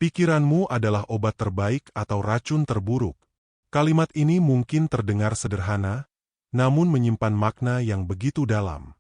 Pikiranmu adalah obat terbaik atau racun terburuk. Kalimat ini mungkin terdengar sederhana, namun menyimpan makna yang begitu dalam.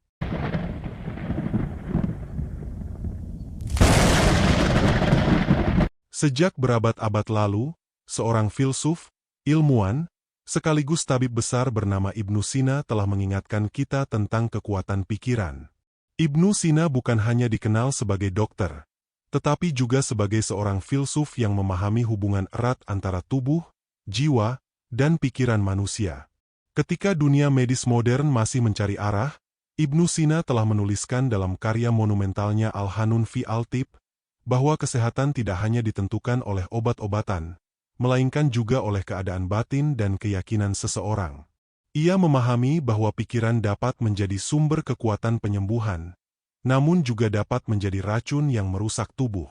Sejak berabad-abad lalu, seorang filsuf, ilmuwan, sekaligus tabib besar bernama Ibnu Sina telah mengingatkan kita tentang kekuatan pikiran. Ibnu Sina bukan hanya dikenal sebagai dokter, tetapi juga sebagai seorang filsuf yang memahami hubungan erat antara tubuh, jiwa, dan pikiran manusia. Ketika dunia medis modern masih mencari arah, Ibnu Sina telah menuliskan dalam karya monumentalnya Al-Hanun fi Al-Tib, bahwa kesehatan tidak hanya ditentukan oleh obat-obatan, melainkan juga oleh keadaan batin dan keyakinan seseorang. Ia memahami bahwa pikiran dapat menjadi sumber kekuatan penyembuhan, namun juga dapat menjadi racun yang merusak tubuh.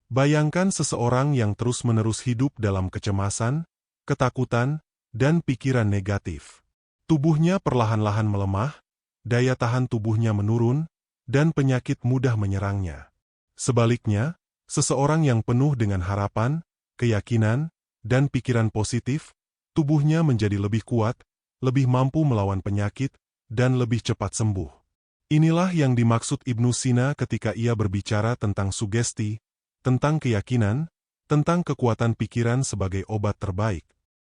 Bayangkan seseorang yang terus-menerus hidup dalam kecemasan, ketakutan, dan pikiran negatif. Tubuhnya perlahan-lahan melemah, daya tahan tubuhnya menurun, dan penyakit mudah menyerangnya. Sebaliknya, seseorang yang penuh dengan harapan, keyakinan, dan pikiran positif, tubuhnya menjadi lebih kuat, lebih mampu melawan penyakit, dan lebih cepat sembuh. Inilah yang dimaksud Ibnu Sina ketika ia berbicara tentang sugesti, tentang keyakinan, tentang kekuatan pikiran sebagai obat terbaik.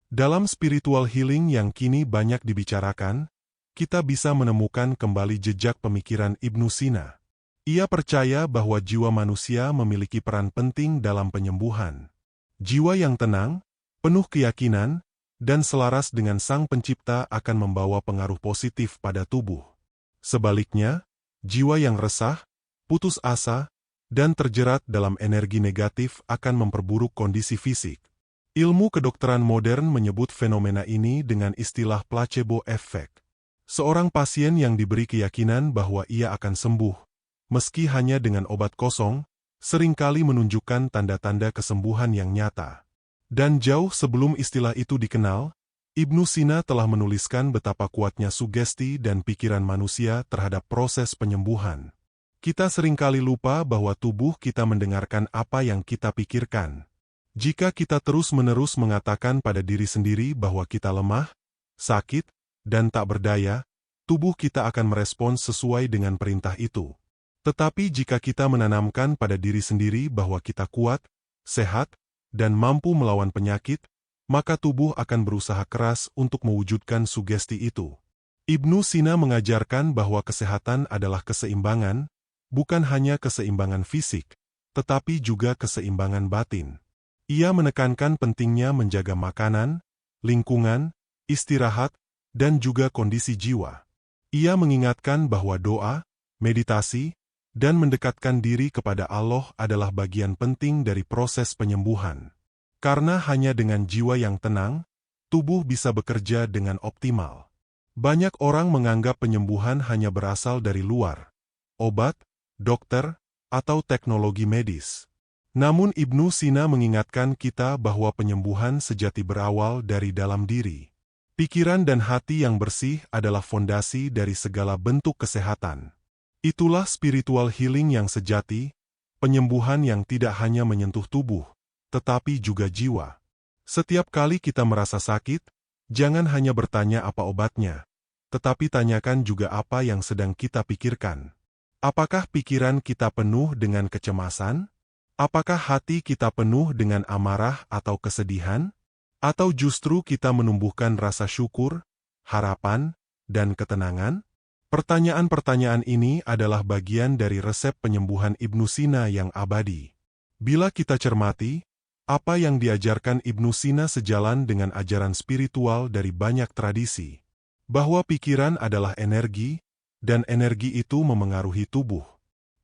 Dalam spiritual healing yang kini banyak dibicarakan, kita bisa menemukan kembali jejak pemikiran Ibnu Sina. Ia percaya bahwa jiwa manusia memiliki peran penting dalam penyembuhan. Jiwa yang tenang, penuh keyakinan, dan selaras dengan Sang Pencipta akan membawa pengaruh positif pada tubuh. Sebaliknya, jiwa yang resah, putus asa, dan terjerat dalam energi negatif akan memperburuk kondisi fisik. Ilmu kedokteran modern menyebut fenomena ini dengan istilah placebo effect. Seorang pasien yang diberi keyakinan bahwa ia akan sembuh, meski hanya dengan obat kosong, seringkali menunjukkan tanda-tanda kesembuhan yang nyata. Dan jauh sebelum istilah itu dikenal, Ibnu Sina telah menuliskan betapa kuatnya sugesti dan pikiran manusia terhadap proses penyembuhan. Kita seringkali lupa bahwa tubuh kita mendengarkan apa yang kita pikirkan. Jika kita terus-menerus mengatakan pada diri sendiri bahwa kita lemah, sakit, dan tak berdaya, tubuh kita akan merespons sesuai dengan perintah itu. Tetapi jika kita menanamkan pada diri sendiri bahwa kita kuat, sehat, dan mampu melawan penyakit, maka tubuh akan berusaha keras untuk mewujudkan sugesti itu. Ibnu Sina mengajarkan bahwa kesehatan adalah keseimbangan, bukan hanya keseimbangan fisik, tetapi juga keseimbangan batin. Ia menekankan pentingnya menjaga makanan, lingkungan, istirahat, dan juga kondisi jiwa. Ia mengingatkan bahwa doa, meditasi, dan mendekatkan diri kepada Allah adalah bagian penting dari proses penyembuhan. Karena hanya dengan jiwa yang tenang, tubuh bisa bekerja dengan optimal. Banyak orang menganggap penyembuhan hanya berasal dari luar, obat, dokter, atau teknologi medis. Namun Ibnu Sina mengingatkan kita bahwa penyembuhan sejati berawal dari dalam diri. Pikiran dan hati yang bersih adalah fondasi dari segala bentuk kesehatan. Itulah spiritual healing yang sejati, penyembuhan yang tidak hanya menyentuh tubuh, tetapi juga jiwa. Setiap kali kita merasa sakit, jangan hanya bertanya apa obatnya, tetapi tanyakan juga apa yang sedang kita pikirkan. Apakah pikiran kita penuh dengan kecemasan? Apakah hati kita penuh dengan amarah atau kesedihan? Atau justru kita menumbuhkan rasa syukur, harapan, dan ketenangan? Pertanyaan-pertanyaan ini adalah bagian dari resep penyembuhan Ibnu Sina yang abadi. Bila kita cermati, apa yang diajarkan Ibnu Sina sejalan dengan ajaran spiritual dari banyak tradisi, bahwa pikiran adalah energi, dan energi itu memengaruhi tubuh,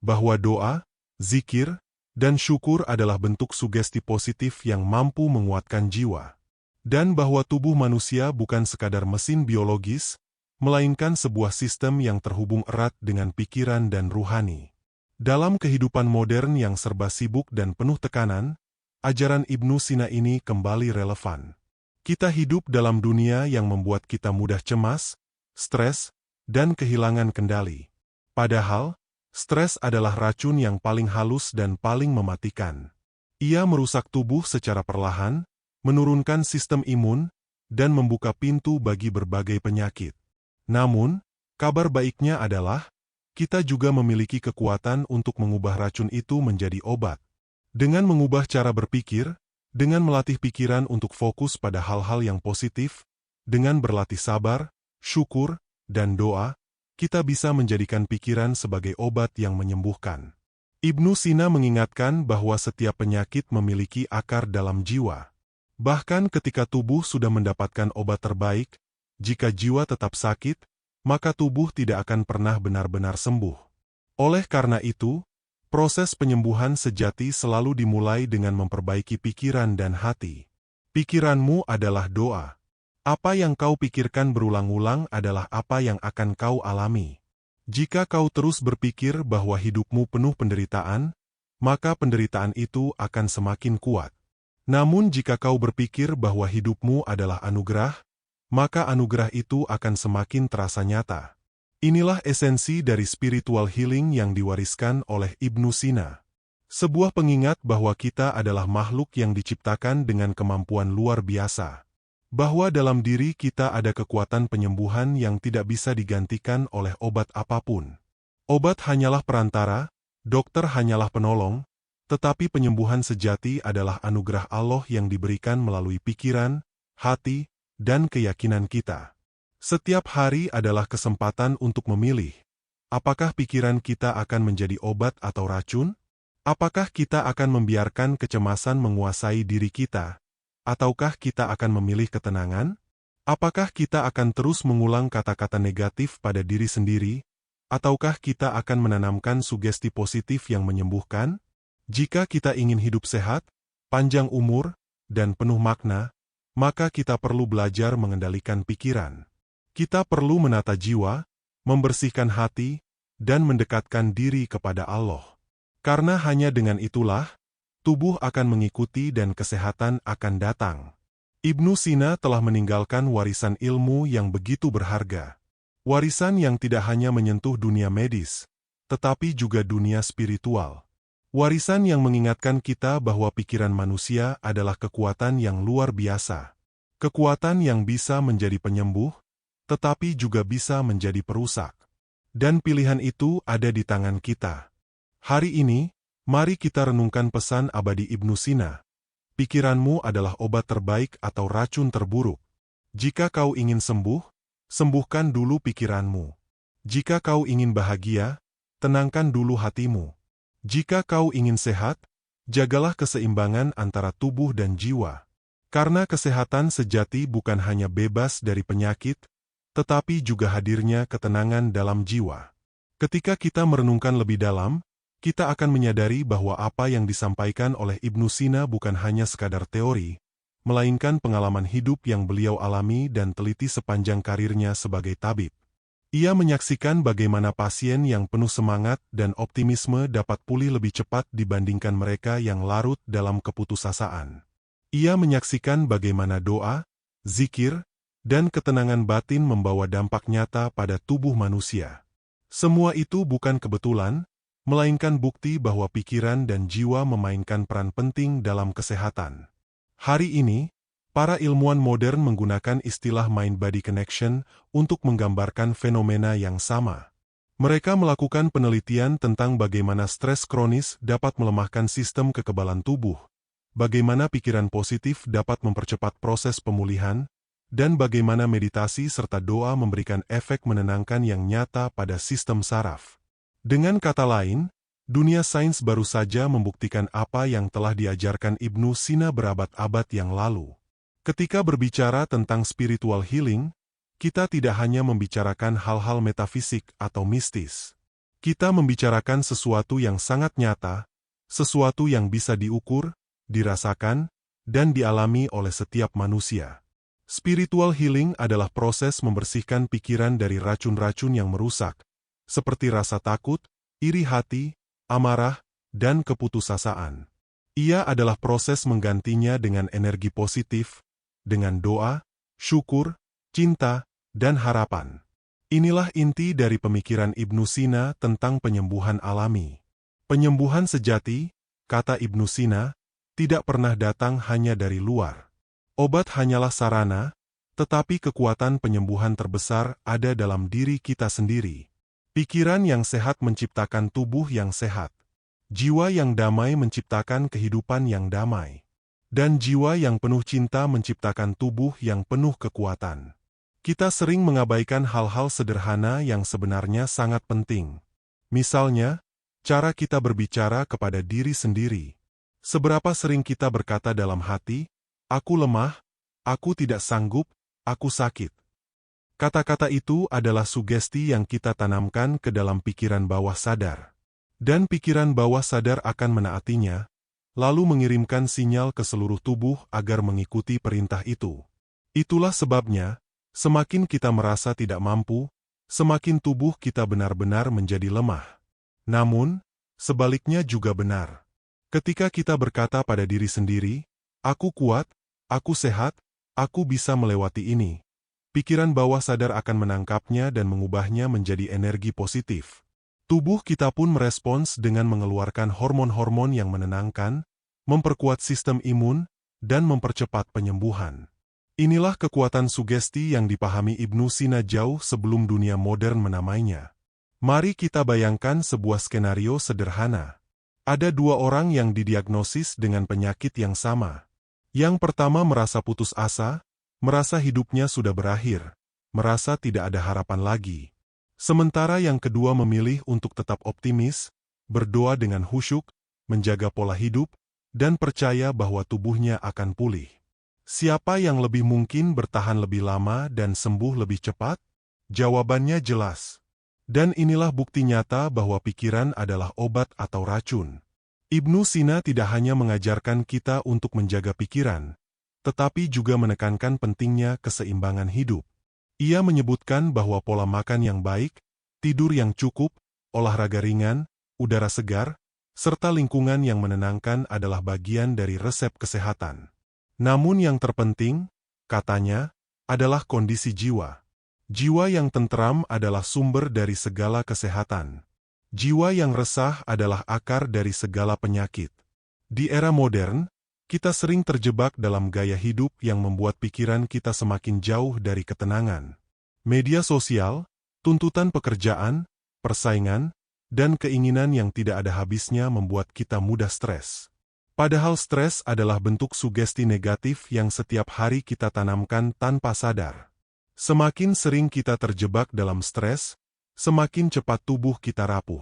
bahwa doa, zikir, dan syukur adalah bentuk sugesti positif yang mampu menguatkan jiwa, dan bahwa tubuh manusia bukan sekadar mesin biologis, melainkan sebuah sistem yang terhubung erat dengan pikiran dan ruhani. Dalam kehidupan modern yang serba sibuk dan penuh tekanan, ajaran Ibnu Sina ini kembali relevan. Kita hidup dalam dunia yang membuat kita mudah cemas, stres, dan kehilangan kendali. Padahal, stres adalah racun yang paling halus dan paling mematikan. Ia merusak tubuh secara perlahan, menurunkan sistem imun, dan membuka pintu bagi berbagai penyakit. Namun, kabar baiknya adalah, kita juga memiliki kekuatan untuk mengubah racun itu menjadi obat. Dengan mengubah cara berpikir, dengan melatih pikiran untuk fokus pada hal-hal yang positif, dengan berlatih sabar, syukur, dan doa, kita bisa menjadikan pikiran sebagai obat yang menyembuhkan. Ibnu Sina mengingatkan bahwa setiap penyakit memiliki akar dalam jiwa. Bahkan ketika tubuh sudah mendapatkan obat terbaik, jika jiwa tetap sakit, maka tubuh tidak akan pernah benar-benar sembuh. Oleh karena itu, proses penyembuhan sejati selalu dimulai dengan memperbaiki pikiran dan hati. Pikiranmu adalah doa. Apa yang kau pikirkan berulang-ulang adalah apa yang akan kau alami. Jika kau terus berpikir bahwa hidupmu penuh penderitaan, maka penderitaan itu akan semakin kuat. Namun jika kau berpikir bahwa hidupmu adalah anugerah, maka anugerah itu akan semakin terasa nyata. Inilah esensi dari spiritual healing yang diwariskan oleh Ibnu Sina. Sebuah pengingat bahwa kita adalah makhluk yang diciptakan dengan kemampuan luar biasa. Bahwa dalam diri kita ada kekuatan penyembuhan yang tidak bisa digantikan oleh obat apapun. Obat hanyalah perantara, dokter hanyalah penolong, tetapi penyembuhan sejati adalah anugerah Allah yang diberikan melalui pikiran, hati, dan keyakinan kita. Setiap hari adalah kesempatan untuk memilih, apakah pikiran kita akan menjadi obat atau racun? Apakah kita akan membiarkan kecemasan menguasai diri kita? Ataukah kita akan memilih ketenangan? Apakah kita akan terus mengulang kata-kata negatif pada diri sendiri? Ataukah kita akan menanamkan sugesti positif yang menyembuhkan? Jika kita ingin hidup sehat, panjang umur, dan penuh makna, maka kita perlu belajar mengendalikan pikiran. Kita perlu menata jiwa, membersihkan hati, dan mendekatkan diri kepada Allah. Karena hanya dengan itulah, tubuh akan mengikuti dan kesehatan akan datang. Ibnu Sina telah meninggalkan warisan ilmu yang begitu berharga. Warisan yang tidak hanya menyentuh dunia medis, tetapi juga dunia spiritual. Warisan yang mengingatkan kita bahwa pikiran manusia adalah kekuatan yang luar biasa. Kekuatan yang bisa menjadi penyembuh, tetapi juga bisa menjadi perusak. Dan pilihan itu ada di tangan kita. Hari ini, mari kita renungkan pesan abadi Ibnu Sina. Pikiranmu adalah obat terbaik atau racun terburuk. Jika kau ingin sembuh, sembuhkan dulu pikiranmu. Jika kau ingin bahagia, tenangkan dulu hatimu. Jika kau ingin sehat, jagalah keseimbangan antara tubuh dan jiwa. Karena kesehatan sejati bukan hanya bebas dari penyakit, tetapi juga hadirnya ketenangan dalam jiwa. Ketika kita merenungkan lebih dalam, kita akan menyadari bahwa apa yang disampaikan oleh Ibnu Sina bukan hanya sekadar teori, melainkan pengalaman hidup yang beliau alami dan teliti sepanjang karirnya sebagai tabib. Ia menyaksikan bagaimana pasien yang penuh semangat dan optimisme dapat pulih lebih cepat dibandingkan mereka yang larut dalam keputusasaan. Ia menyaksikan bagaimana doa, zikir, dan ketenangan batin membawa dampak nyata pada tubuh manusia. Semua itu bukan kebetulan, melainkan bukti bahwa pikiran dan jiwa memainkan peran penting dalam kesehatan. Hari ini, para ilmuwan modern menggunakan istilah mind-body connection untuk menggambarkan fenomena yang sama. Mereka melakukan penelitian tentang bagaimana stres kronis dapat melemahkan sistem kekebalan tubuh, bagaimana pikiran positif dapat mempercepat proses pemulihan, dan bagaimana meditasi serta doa memberikan efek menenangkan yang nyata pada sistem saraf. Dengan kata lain, dunia sains baru saja membuktikan apa yang telah diajarkan Ibnu Sina berabad-abad yang lalu. Ketika berbicara tentang spiritual healing, kita tidak hanya membicarakan hal-hal metafisik atau mistis. Kita membicarakan sesuatu yang sangat nyata, sesuatu yang bisa diukur, dirasakan, dan dialami oleh setiap manusia. Spiritual healing adalah proses membersihkan pikiran dari racun-racun yang merusak, seperti rasa takut, iri hati, amarah, dan keputusasaan. Ia adalah proses menggantinya dengan energi positif, dengan doa, syukur, cinta, dan harapan. Inilah inti dari pemikiran Ibnu Sina tentang penyembuhan alami. Penyembuhan sejati, kata Ibnu Sina, tidak pernah datang hanya dari luar. Obat hanyalah sarana, tetapi kekuatan penyembuhan terbesar ada dalam diri kita sendiri. Pikiran yang sehat menciptakan tubuh yang sehat. Jiwa yang damai menciptakan kehidupan yang damai. Dan jiwa yang penuh cinta menciptakan tubuh yang penuh kekuatan. Kita sering mengabaikan hal-hal sederhana yang sebenarnya sangat penting. Misalnya, cara kita berbicara kepada diri sendiri. Seberapa sering kita berkata dalam hati, "Aku lemah, aku tidak sanggup, aku sakit." Kata-kata itu adalah sugesti yang kita tanamkan ke dalam pikiran bawah sadar. Dan pikiran bawah sadar akan menaatinya, lalu mengirimkan sinyal ke seluruh tubuh agar mengikuti perintah itu. Itulah sebabnya, semakin kita merasa tidak mampu, semakin tubuh kita benar-benar menjadi lemah. Namun, sebaliknya juga benar. Ketika kita berkata pada diri sendiri, "Aku kuat, aku sehat, aku bisa melewati ini," pikiran bawah sadar akan menangkapnya dan mengubahnya menjadi energi positif. Tubuh kita pun merespons dengan mengeluarkan hormon-hormon yang menenangkan, memperkuat sistem imun, dan mempercepat penyembuhan. Inilah kekuatan sugesti yang dipahami Ibnu Sina jauh sebelum dunia modern menamainya. Mari kita bayangkan sebuah skenario sederhana. Ada dua orang yang didiagnosis dengan penyakit yang sama. Yang pertama merasa putus asa, merasa hidupnya sudah berakhir, merasa tidak ada harapan lagi. Sementara yang kedua memilih untuk tetap optimis, berdoa dengan khusyuk, menjaga pola hidup, dan percaya bahwa tubuhnya akan pulih. Siapa yang lebih mungkin bertahan lebih lama dan sembuh lebih cepat? Jawabannya jelas. Dan inilah bukti nyata bahwa pikiran adalah obat atau racun. Ibnu Sina tidak hanya mengajarkan kita untuk menjaga pikiran, tetapi juga menekankan pentingnya keseimbangan hidup. Ia menyebutkan bahwa pola makan yang baik, tidur yang cukup, olahraga ringan, udara segar, serta lingkungan yang menenangkan adalah bagian dari resep kesehatan. Namun yang terpenting, katanya, adalah kondisi jiwa. Jiwa yang tentram adalah sumber dari segala kesehatan. Jiwa yang resah adalah akar dari segala penyakit. Di era modern, kita sering terjebak dalam gaya hidup yang membuat pikiran kita semakin jauh dari ketenangan. Media sosial, tuntutan pekerjaan, persaingan, dan keinginan yang tidak ada habisnya membuat kita mudah stres. Padahal stres adalah bentuk sugesti negatif yang setiap hari kita tanamkan tanpa sadar. Semakin sering kita terjebak dalam stres, semakin cepat tubuh kita rapuh.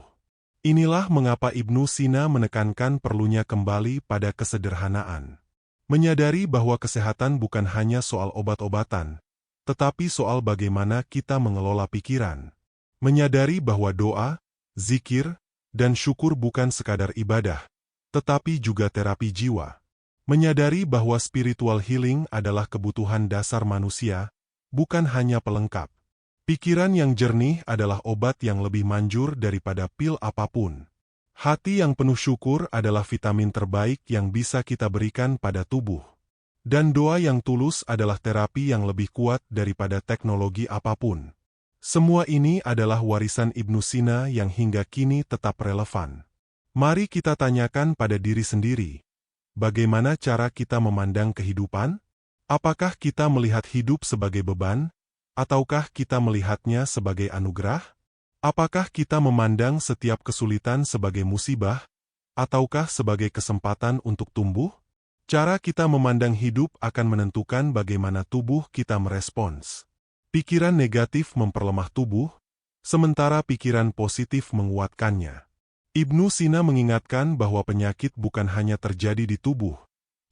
Inilah mengapa Ibnu Sina menekankan perlunya kembali pada kesederhanaan. Menyadari bahwa kesehatan bukan hanya soal obat-obatan, tetapi soal bagaimana kita mengelola pikiran. Menyadari bahwa doa, zikir, dan syukur bukan sekadar ibadah, tetapi juga terapi jiwa. Menyadari bahwa spiritual healing adalah kebutuhan dasar manusia, bukan hanya pelengkap. Pikiran yang jernih adalah obat yang lebih manjur daripada pil apapun. Hati yang penuh syukur adalah vitamin terbaik yang bisa kita berikan pada tubuh. Dan doa yang tulus adalah terapi yang lebih kuat daripada teknologi apapun. Semua ini adalah warisan Ibnu Sina yang hingga kini tetap relevan. Mari kita tanyakan pada diri sendiri, bagaimana cara kita memandang kehidupan? Apakah kita melihat hidup sebagai beban, ataukah kita melihatnya sebagai anugerah? Apakah kita memandang setiap kesulitan sebagai musibah, ataukah sebagai kesempatan untuk tumbuh? Cara kita memandang hidup akan menentukan bagaimana tubuh kita merespons. Pikiran negatif memperlemah tubuh, sementara pikiran positif menguatkannya. Ibnu Sina mengingatkan bahwa penyakit bukan hanya terjadi di tubuh,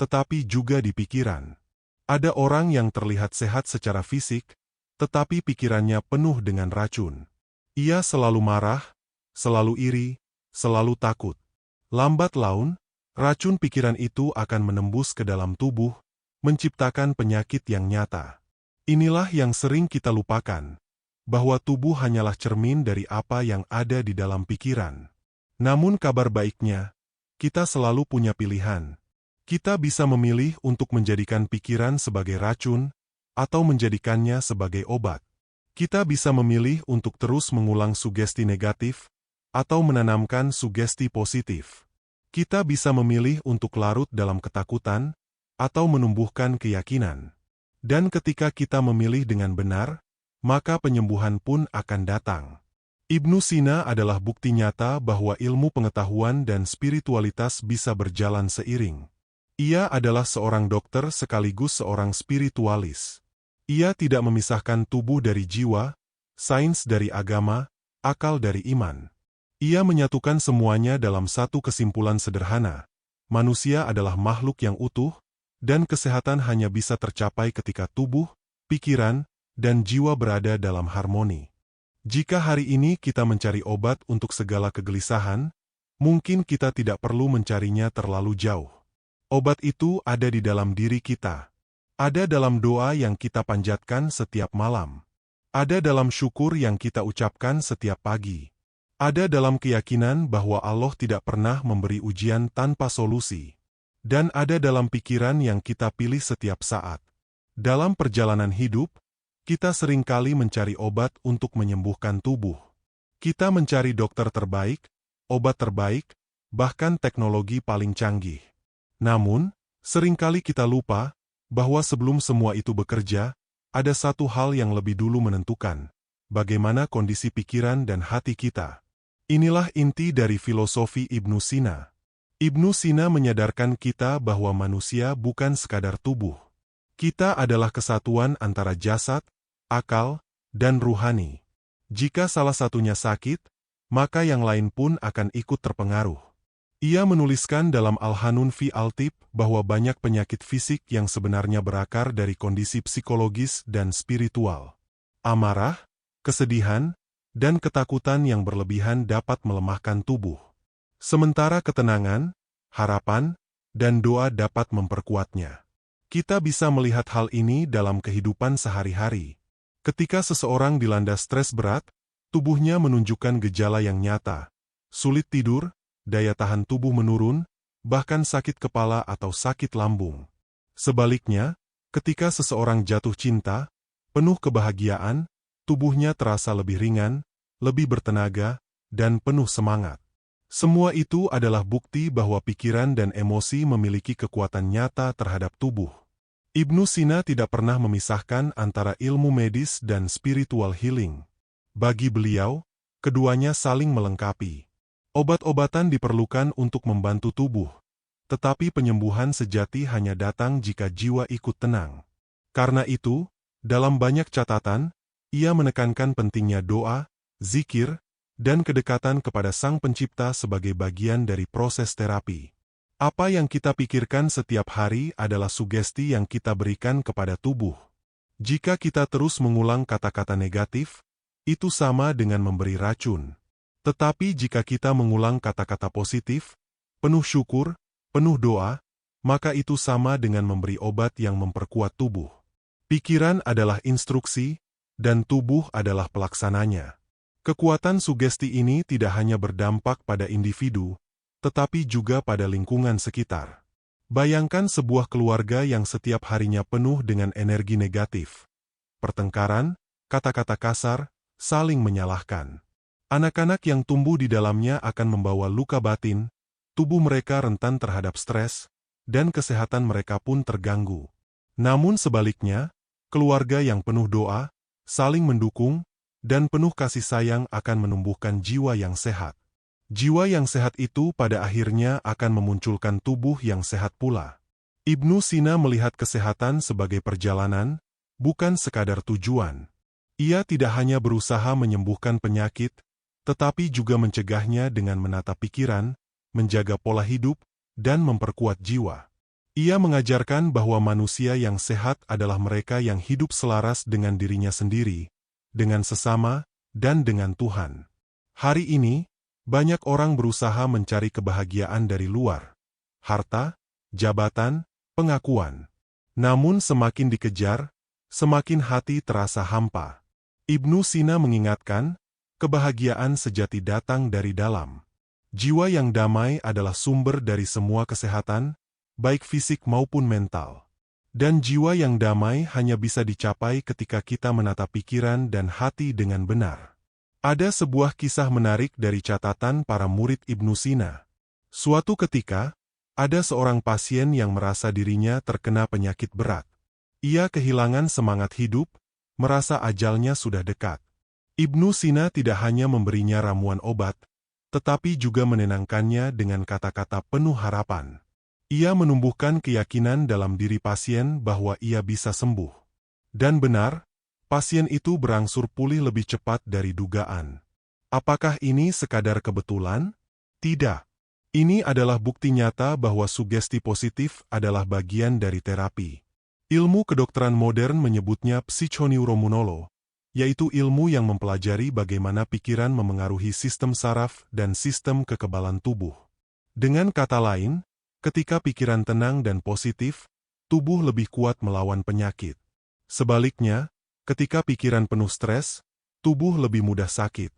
tetapi juga di pikiran. Ada orang yang terlihat sehat secara fisik, tetapi pikirannya penuh dengan racun. Ia selalu marah, selalu iri, selalu takut. Lambat laun, racun pikiran itu akan menembus ke dalam tubuh, menciptakan penyakit yang nyata. Inilah yang sering kita lupakan, bahwa tubuh hanyalah cermin dari apa yang ada di dalam pikiran. Namun kabar baiknya, kita selalu punya pilihan. Kita bisa memilih untuk menjadikan pikiran sebagai racun, atau menjadikannya sebagai obat. Kita bisa memilih untuk terus mengulang sugesti negatif, atau menanamkan sugesti positif. Kita bisa memilih untuk larut dalam ketakutan atau menumbuhkan keyakinan. Dan ketika kita memilih dengan benar, maka penyembuhan pun akan datang. Ibnu Sina adalah bukti nyata bahwa ilmu pengetahuan dan spiritualitas bisa berjalan seiring. Ia adalah seorang dokter sekaligus seorang spiritualis. Ia tidak memisahkan tubuh dari jiwa, sains dari agama, akal dari iman. Ia menyatukan semuanya dalam satu kesimpulan sederhana. Manusia adalah makhluk yang utuh, dan kesehatan hanya bisa tercapai ketika tubuh, pikiran, dan jiwa berada dalam harmoni. Jika hari ini kita mencari obat untuk segala kegelisahan, mungkin kita tidak perlu mencarinya terlalu jauh. Obat itu ada di dalam diri kita. Ada dalam doa yang kita panjatkan setiap malam. Ada dalam syukur yang kita ucapkan setiap pagi. Ada dalam keyakinan bahwa Allah tidak pernah memberi ujian tanpa solusi. Dan ada dalam pikiran yang kita pilih setiap saat. Dalam perjalanan hidup, kita seringkali mencari obat untuk menyembuhkan tubuh. Kita mencari dokter terbaik, obat terbaik, bahkan teknologi paling canggih. Namun, seringkali kita lupa bahwa sebelum semua itu bekerja, ada satu hal yang lebih dulu menentukan, bagaimana kondisi pikiran dan hati kita. Inilah inti dari filosofi Ibnu Sina. Ibnu Sina menyadarkan kita bahwa manusia bukan sekadar tubuh. Kita adalah kesatuan antara jasad, akal, dan ruhani. Jika salah satunya sakit, maka yang lain pun akan ikut terpengaruh. Ia menuliskan dalam Al-Hanun fi Al-Tib bahwa banyak penyakit fisik yang sebenarnya berakar dari kondisi psikologis dan spiritual. Amarah, kesedihan, dan ketakutan yang berlebihan dapat melemahkan tubuh. Sementara ketenangan, harapan, dan doa dapat memperkuatnya. Kita bisa melihat hal ini dalam kehidupan sehari-hari. Ketika seseorang dilanda stres berat, tubuhnya menunjukkan gejala yang nyata. Sulit tidur, daya tahan tubuh menurun, bahkan sakit kepala atau sakit lambung. Sebaliknya, ketika seseorang jatuh cinta, penuh kebahagiaan, tubuhnya terasa lebih ringan, lebih bertenaga, dan penuh semangat. Semua itu adalah bukti bahwa pikiran dan emosi memiliki kekuatan nyata terhadap tubuh. Ibnu Sina tidak pernah memisahkan antara ilmu medis dan spiritual healing. Bagi beliau, keduanya saling melengkapi. Obat-obatan diperlukan untuk membantu tubuh, tetapi penyembuhan sejati hanya datang jika jiwa ikut tenang. Karena itu, dalam banyak catatan, ia menekankan pentingnya doa, zikir, dan kedekatan kepada Sang Pencipta sebagai bagian dari proses terapi. Apa yang kita pikirkan setiap hari adalah sugesti yang kita berikan kepada tubuh. Jika kita terus mengulang kata-kata negatif, itu sama dengan memberi racun. Tetapi jika kita mengulang kata-kata positif, penuh syukur, penuh doa, maka itu sama dengan memberi obat yang memperkuat tubuh. Pikiran adalah instruksi, dan tubuh adalah pelaksananya. Kekuatan sugesti ini tidak hanya berdampak pada individu, tetapi juga pada lingkungan sekitar. Bayangkan sebuah keluarga yang setiap harinya penuh dengan energi negatif. Pertengkaran, kata-kata kasar, saling menyalahkan. Anak-anak yang tumbuh di dalamnya akan membawa luka batin, tubuh mereka rentan terhadap stres, dan kesehatan mereka pun terganggu. Namun sebaliknya, keluarga yang penuh doa, saling mendukung, dan penuh kasih sayang akan menumbuhkan jiwa yang sehat. Jiwa yang sehat itu pada akhirnya akan memunculkan tubuh yang sehat pula. Ibnu Sina melihat kesehatan sebagai perjalanan, bukan sekadar tujuan. Ia tidak hanya berusaha menyembuhkan penyakit, tetapi juga mencegahnya dengan menata pikiran, menjaga pola hidup, dan memperkuat jiwa. Ia mengajarkan bahwa manusia yang sehat adalah mereka yang hidup selaras dengan dirinya sendiri, dengan sesama, dan dengan Tuhan. Hari ini, banyak orang berusaha mencari kebahagiaan dari luar. Harta, jabatan, pengakuan. Namun semakin dikejar, semakin hati terasa hampa. Ibnu Sina mengingatkan, kebahagiaan sejati datang dari dalam. Jiwa yang damai adalah sumber dari semua kesehatan, baik fisik maupun mental. Dan jiwa yang damai hanya bisa dicapai ketika kita menata pikiran dan hati dengan benar. Ada sebuah kisah menarik dari catatan para murid Ibnu Sina. Suatu ketika, ada seorang pasien yang merasa dirinya terkena penyakit berat. Ia kehilangan semangat hidup, merasa ajalnya sudah dekat. Ibnu Sina tidak hanya memberinya ramuan obat, tetapi juga menenangkannya dengan kata-kata penuh harapan. Ia menumbuhkan keyakinan dalam diri pasien bahwa ia bisa sembuh. Dan benar, pasien itu berangsur pulih lebih cepat dari dugaan. Apakah ini sekadar kebetulan? Tidak. Ini adalah bukti nyata bahwa sugesti positif adalah bagian dari terapi. Ilmu kedokteran modern menyebutnya psikoneuroimunologi, yaitu ilmu yang mempelajari bagaimana pikiran memengaruhi sistem saraf dan sistem kekebalan tubuh. Dengan kata lain, ketika pikiran tenang dan positif, tubuh lebih kuat melawan penyakit. Sebaliknya, ketika pikiran penuh stres, tubuh lebih mudah sakit.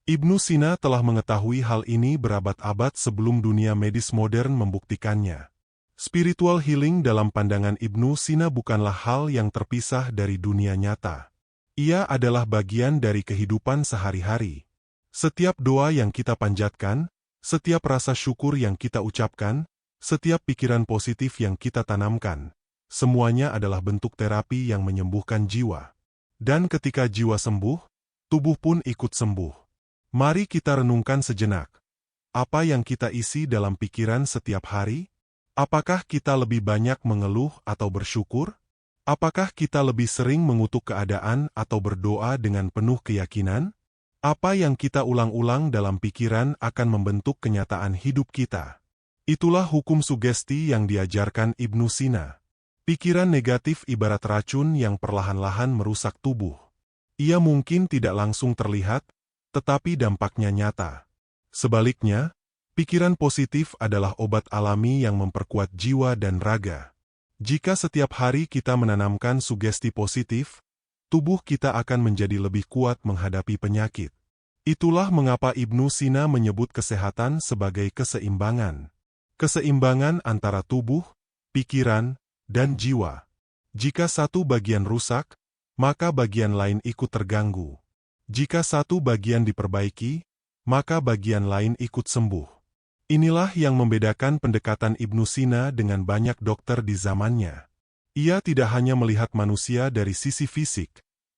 Ibnu Sina telah mengetahui hal ini berabad-abad sebelum dunia medis modern membuktikannya. Spiritual healing dalam pandangan Ibnu Sina bukanlah hal yang terpisah dari dunia nyata. Ia adalah bagian dari kehidupan sehari-hari. Setiap doa yang kita panjatkan, setiap rasa syukur yang kita ucapkan, setiap pikiran positif yang kita tanamkan, semuanya adalah bentuk terapi yang menyembuhkan jiwa. Dan ketika jiwa sembuh, tubuh pun ikut sembuh. Mari kita renungkan sejenak. Apa yang kita isi dalam pikiran setiap hari? Apakah kita lebih banyak mengeluh atau bersyukur? Apakah kita lebih sering mengutuk keadaan atau berdoa dengan penuh keyakinan? Apa yang kita ulang-ulang dalam pikiran akan membentuk kenyataan hidup kita. Itulah hukum sugesti yang diajarkan Ibnu Sina. Pikiran negatif ibarat racun yang perlahan-lahan merusak tubuh. Ia mungkin tidak langsung terlihat, tetapi dampaknya nyata. Sebaliknya, pikiran positif adalah obat alami yang memperkuat jiwa dan raga. Jika setiap hari kita menanamkan sugesti positif, tubuh kita akan menjadi lebih kuat menghadapi penyakit. Itulah mengapa Ibnu Sina menyebut kesehatan sebagai keseimbangan. Keseimbangan antara tubuh, pikiran, dan jiwa. Jika satu bagian rusak, maka bagian lain ikut terganggu. Jika satu bagian diperbaiki, maka bagian lain ikut sembuh. Inilah yang membedakan pendekatan Ibnu Sina dengan banyak dokter di zamannya. Ia tidak hanya melihat manusia dari sisi fisik,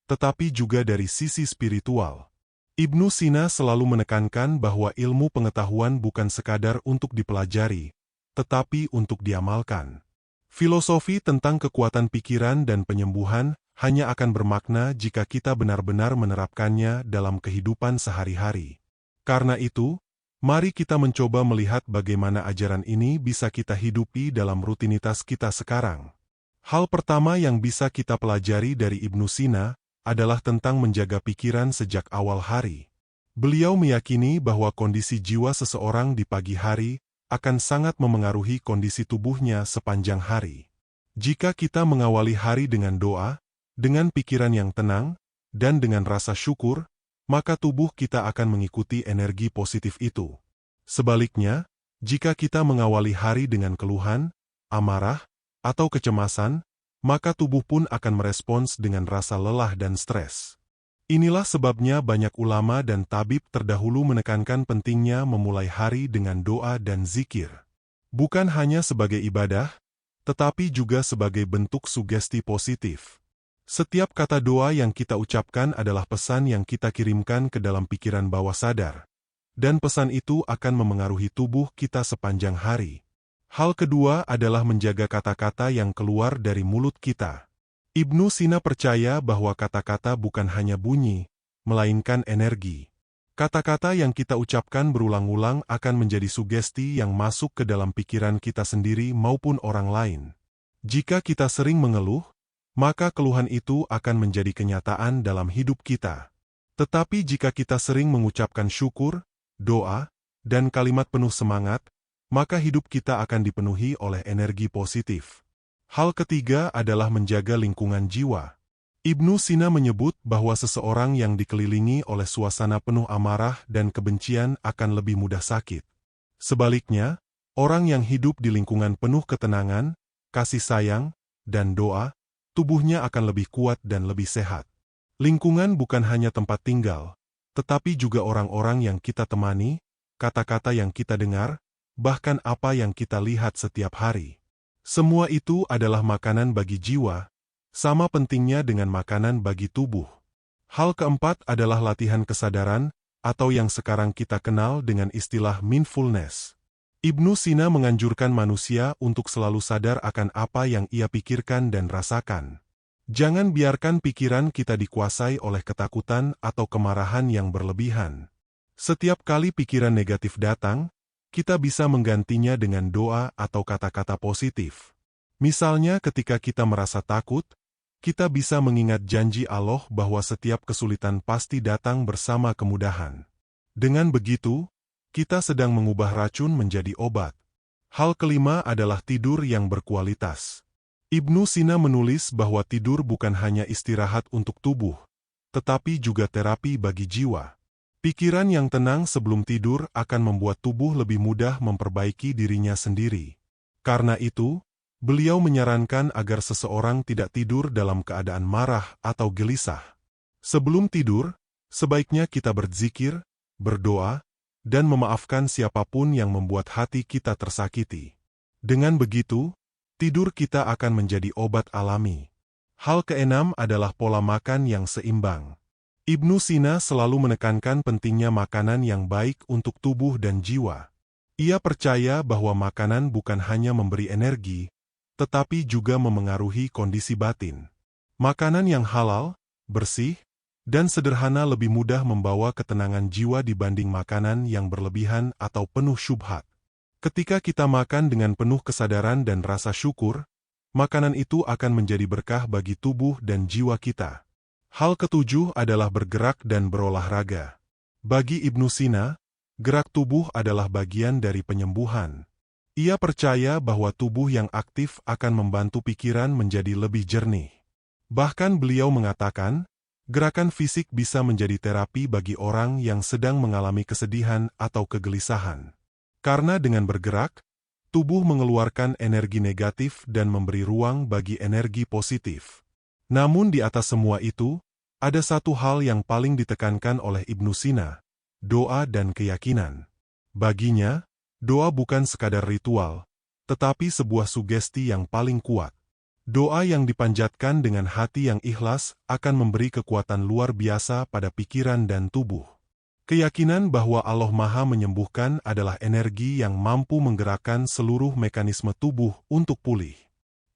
tetapi juga dari sisi spiritual. Ibnu Sina selalu menekankan bahwa ilmu pengetahuan bukan sekadar untuk dipelajari, tetapi untuk diamalkan. Filosofi tentang kekuatan pikiran dan penyembuhan hanya akan bermakna jika kita benar-benar menerapkannya dalam kehidupan sehari-hari. Karena itu, mari kita mencoba melihat bagaimana ajaran ini bisa kita hidupi dalam rutinitas kita sekarang. Hal pertama yang bisa kita pelajari dari Ibnu Sina adalah tentang menjaga pikiran sejak awal hari. Beliau meyakini bahwa kondisi jiwa seseorang di pagi hari akan sangat memengaruhi kondisi tubuhnya sepanjang hari. Jika kita mengawali hari dengan doa, dengan pikiran yang tenang, dan dengan rasa syukur, maka tubuh kita akan mengikuti energi positif itu. Sebaliknya, jika kita mengawali hari dengan keluhan, amarah, atau kecemasan, maka tubuh pun akan merespons dengan rasa lelah dan stres. Inilah sebabnya banyak ulama dan tabib terdahulu menekankan pentingnya memulai hari dengan doa dan zikir. Bukan hanya sebagai ibadah, tetapi juga sebagai bentuk sugesti positif. Setiap kata doa yang kita ucapkan adalah pesan yang kita kirimkan ke dalam pikiran bawah sadar. Dan pesan itu akan memengaruhi tubuh kita sepanjang hari. Hal kedua adalah menjaga kata-kata yang keluar dari mulut kita. Ibnu Sina percaya bahwa kata-kata bukan hanya bunyi, melainkan energi. Kata-kata yang kita ucapkan berulang-ulang akan menjadi sugesti yang masuk ke dalam pikiran kita sendiri maupun orang lain. Jika kita sering mengeluh, maka keluhan itu akan menjadi kenyataan dalam hidup kita. Tetapi jika kita sering mengucapkan syukur, doa, dan kalimat penuh semangat, maka hidup kita akan dipenuhi oleh energi positif. Hal ketiga adalah menjaga lingkungan jiwa. Ibnu Sina menyebut bahwa seseorang yang dikelilingi oleh suasana penuh amarah dan kebencian akan lebih mudah sakit. Sebaliknya, orang yang hidup di lingkungan penuh ketenangan, kasih sayang, dan doa, tubuhnya akan lebih kuat dan lebih sehat. Lingkungan bukan hanya tempat tinggal, tetapi juga orang-orang yang kita temani, kata-kata yang kita dengar, bahkan apa yang kita lihat setiap hari. Semua itu adalah makanan bagi jiwa, sama pentingnya dengan makanan bagi tubuh. Hal keempat adalah latihan kesadaran, atau yang sekarang kita kenal dengan istilah mindfulness. Ibnu Sina menganjurkan manusia untuk selalu sadar akan apa yang ia pikirkan dan rasakan. Jangan biarkan pikiran kita dikuasai oleh ketakutan atau kemarahan yang berlebihan. Setiap kali pikiran negatif datang, kita bisa menggantinya dengan doa atau kata-kata positif. Misalnya ketika kita merasa takut, kita bisa mengingat janji Allah bahwa setiap kesulitan pasti datang bersama kemudahan. Dengan begitu, kita sedang mengubah racun menjadi obat. Hal kelima adalah tidur yang berkualitas. Ibnu Sina menulis bahwa tidur bukan hanya istirahat untuk tubuh, tetapi juga terapi bagi jiwa. Pikiran yang tenang sebelum tidur akan membuat tubuh lebih mudah memperbaiki dirinya sendiri. Karena itu, beliau menyarankan agar seseorang tidak tidur dalam keadaan marah atau gelisah. Sebelum tidur, sebaiknya kita berzikir, berdoa, dan memaafkan siapapun yang membuat hati kita tersakiti. Dengan begitu, tidur kita akan menjadi obat alami. Hal keenam adalah pola makan yang seimbang. Ibnu Sina selalu menekankan pentingnya makanan yang baik untuk tubuh dan jiwa. Ia percaya bahwa makanan bukan hanya memberi energi, tetapi juga memengaruhi kondisi batin. Makanan yang halal, bersih, dan sederhana lebih mudah membawa ketenangan jiwa dibanding makanan yang berlebihan atau penuh syubhat. Ketika kita makan dengan penuh kesadaran dan rasa syukur, makanan itu akan menjadi berkah bagi tubuh dan jiwa kita. Hal ketujuh adalah bergerak dan berolahraga. Bagi Ibnu Sina, gerak tubuh adalah bagian dari penyembuhan. Ia percaya bahwa tubuh yang aktif akan membantu pikiran menjadi lebih jernih. Bahkan beliau mengatakan, gerakan fisik bisa menjadi terapi bagi orang yang sedang mengalami kesedihan atau kegelisahan. Karena dengan bergerak, tubuh mengeluarkan energi negatif dan memberi ruang bagi energi positif. Namun di atas semua itu, ada satu hal yang paling ditekankan oleh Ibnu Sina, doa dan keyakinan. Baginya, doa bukan sekadar ritual, tetapi sebuah sugesti yang paling kuat. Doa yang dipanjatkan dengan hati yang ikhlas akan memberi kekuatan luar biasa pada pikiran dan tubuh. Keyakinan bahwa Allah Maha Menyembuhkan adalah energi yang mampu menggerakkan seluruh mekanisme tubuh untuk pulih.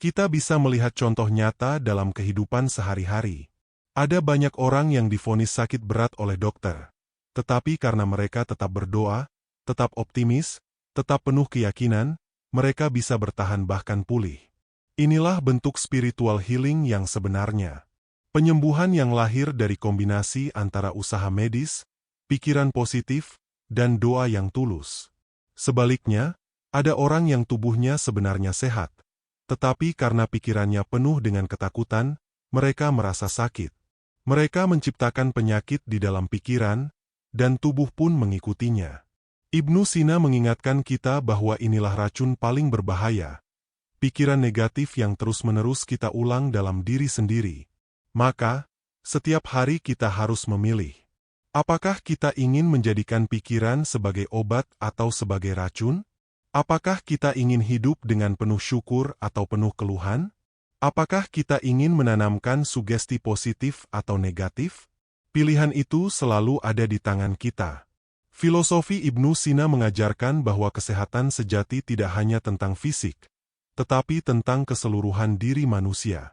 Kita bisa melihat contoh nyata dalam kehidupan sehari-hari. Ada banyak orang yang divonis sakit berat oleh dokter, tetapi karena mereka tetap berdoa, tetap optimis, tetap penuh keyakinan, mereka bisa bertahan bahkan pulih. Inilah bentuk spiritual healing yang sebenarnya. Penyembuhan yang lahir dari kombinasi antara usaha medis, pikiran positif, dan doa yang tulus. Sebaliknya, ada orang yang tubuhnya sebenarnya sehat, tetapi karena pikirannya penuh dengan ketakutan, mereka merasa sakit. Mereka menciptakan penyakit di dalam pikiran, dan tubuh pun mengikutinya. Ibnu Sina mengingatkan kita bahwa inilah racun paling berbahaya, pikiran negatif yang terus-menerus kita ulang dalam diri sendiri. Maka, setiap hari kita harus memilih. Apakah kita ingin menjadikan pikiran sebagai obat atau sebagai racun? Apakah kita ingin hidup dengan penuh syukur atau penuh keluhan? Apakah kita ingin menanamkan sugesti positif atau negatif? Pilihan itu selalu ada di tangan kita. Filosofi Ibnu Sina mengajarkan bahwa kesehatan sejati tidak hanya tentang fisik, tetapi tentang keseluruhan diri manusia.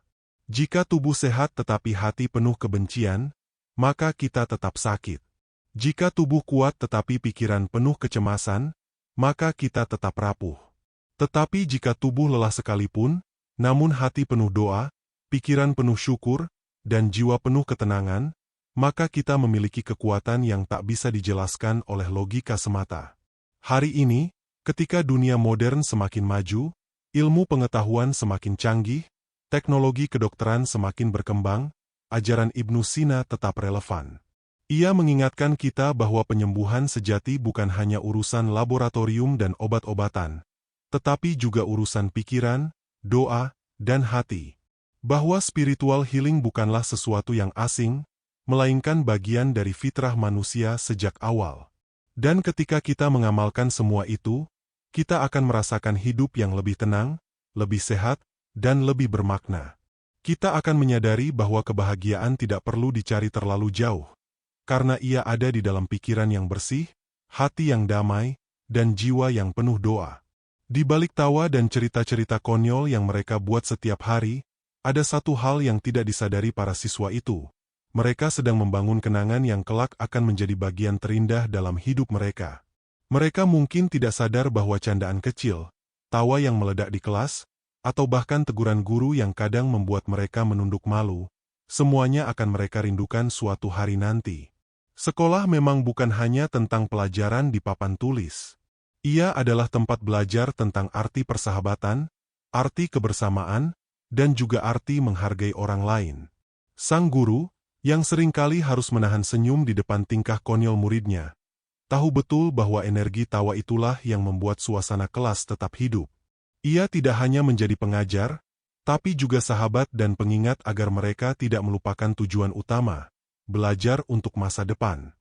Jika tubuh sehat tetapi hati penuh kebencian, maka kita tetap sakit. Jika tubuh kuat tetapi pikiran penuh kecemasan, maka kita tetap rapuh. Tetapi jika tubuh lelah sekalipun, namun hati penuh doa, pikiran penuh syukur, dan jiwa penuh ketenangan, maka kita memiliki kekuatan yang tak bisa dijelaskan oleh logika semata. Hari ini, ketika dunia modern semakin maju, ilmu pengetahuan semakin canggih, teknologi kedokteran semakin berkembang, ajaran Ibnu Sina tetap relevan. Ia mengingatkan kita bahwa penyembuhan sejati bukan hanya urusan laboratorium dan obat-obatan, tetapi juga urusan pikiran, doa, dan hati. Bahwa spiritual healing bukanlah sesuatu yang asing, melainkan bagian dari fitrah manusia sejak awal. Dan ketika kita mengamalkan semua itu, kita akan merasakan hidup yang lebih tenang, lebih sehat, dan lebih bermakna. Kita akan menyadari bahwa kebahagiaan tidak perlu dicari terlalu jauh, karena ia ada di dalam pikiran yang bersih, hati yang damai, dan jiwa yang penuh doa. Di balik tawa dan cerita-cerita konyol yang mereka buat setiap hari, ada satu hal yang tidak disadari para siswa itu. Mereka sedang membangun kenangan yang kelak akan menjadi bagian terindah dalam hidup mereka. Mereka mungkin tidak sadar bahwa candaan kecil, tawa yang meledak di kelas, atau bahkan teguran guru yang kadang membuat mereka menunduk malu, semuanya akan mereka rindukan suatu hari nanti. Sekolah memang bukan hanya tentang pelajaran di papan tulis. Ia adalah tempat belajar tentang arti persahabatan, arti kebersamaan, dan juga arti menghargai orang lain. Sang guru, yang seringkali harus menahan senyum di depan tingkah konyol muridnya, tahu betul bahwa energi tawa itulah yang membuat suasana kelas tetap hidup. Ia tidak hanya menjadi pengajar, tapi juga sahabat dan pengingat agar mereka tidak melupakan tujuan utama, belajar untuk masa depan.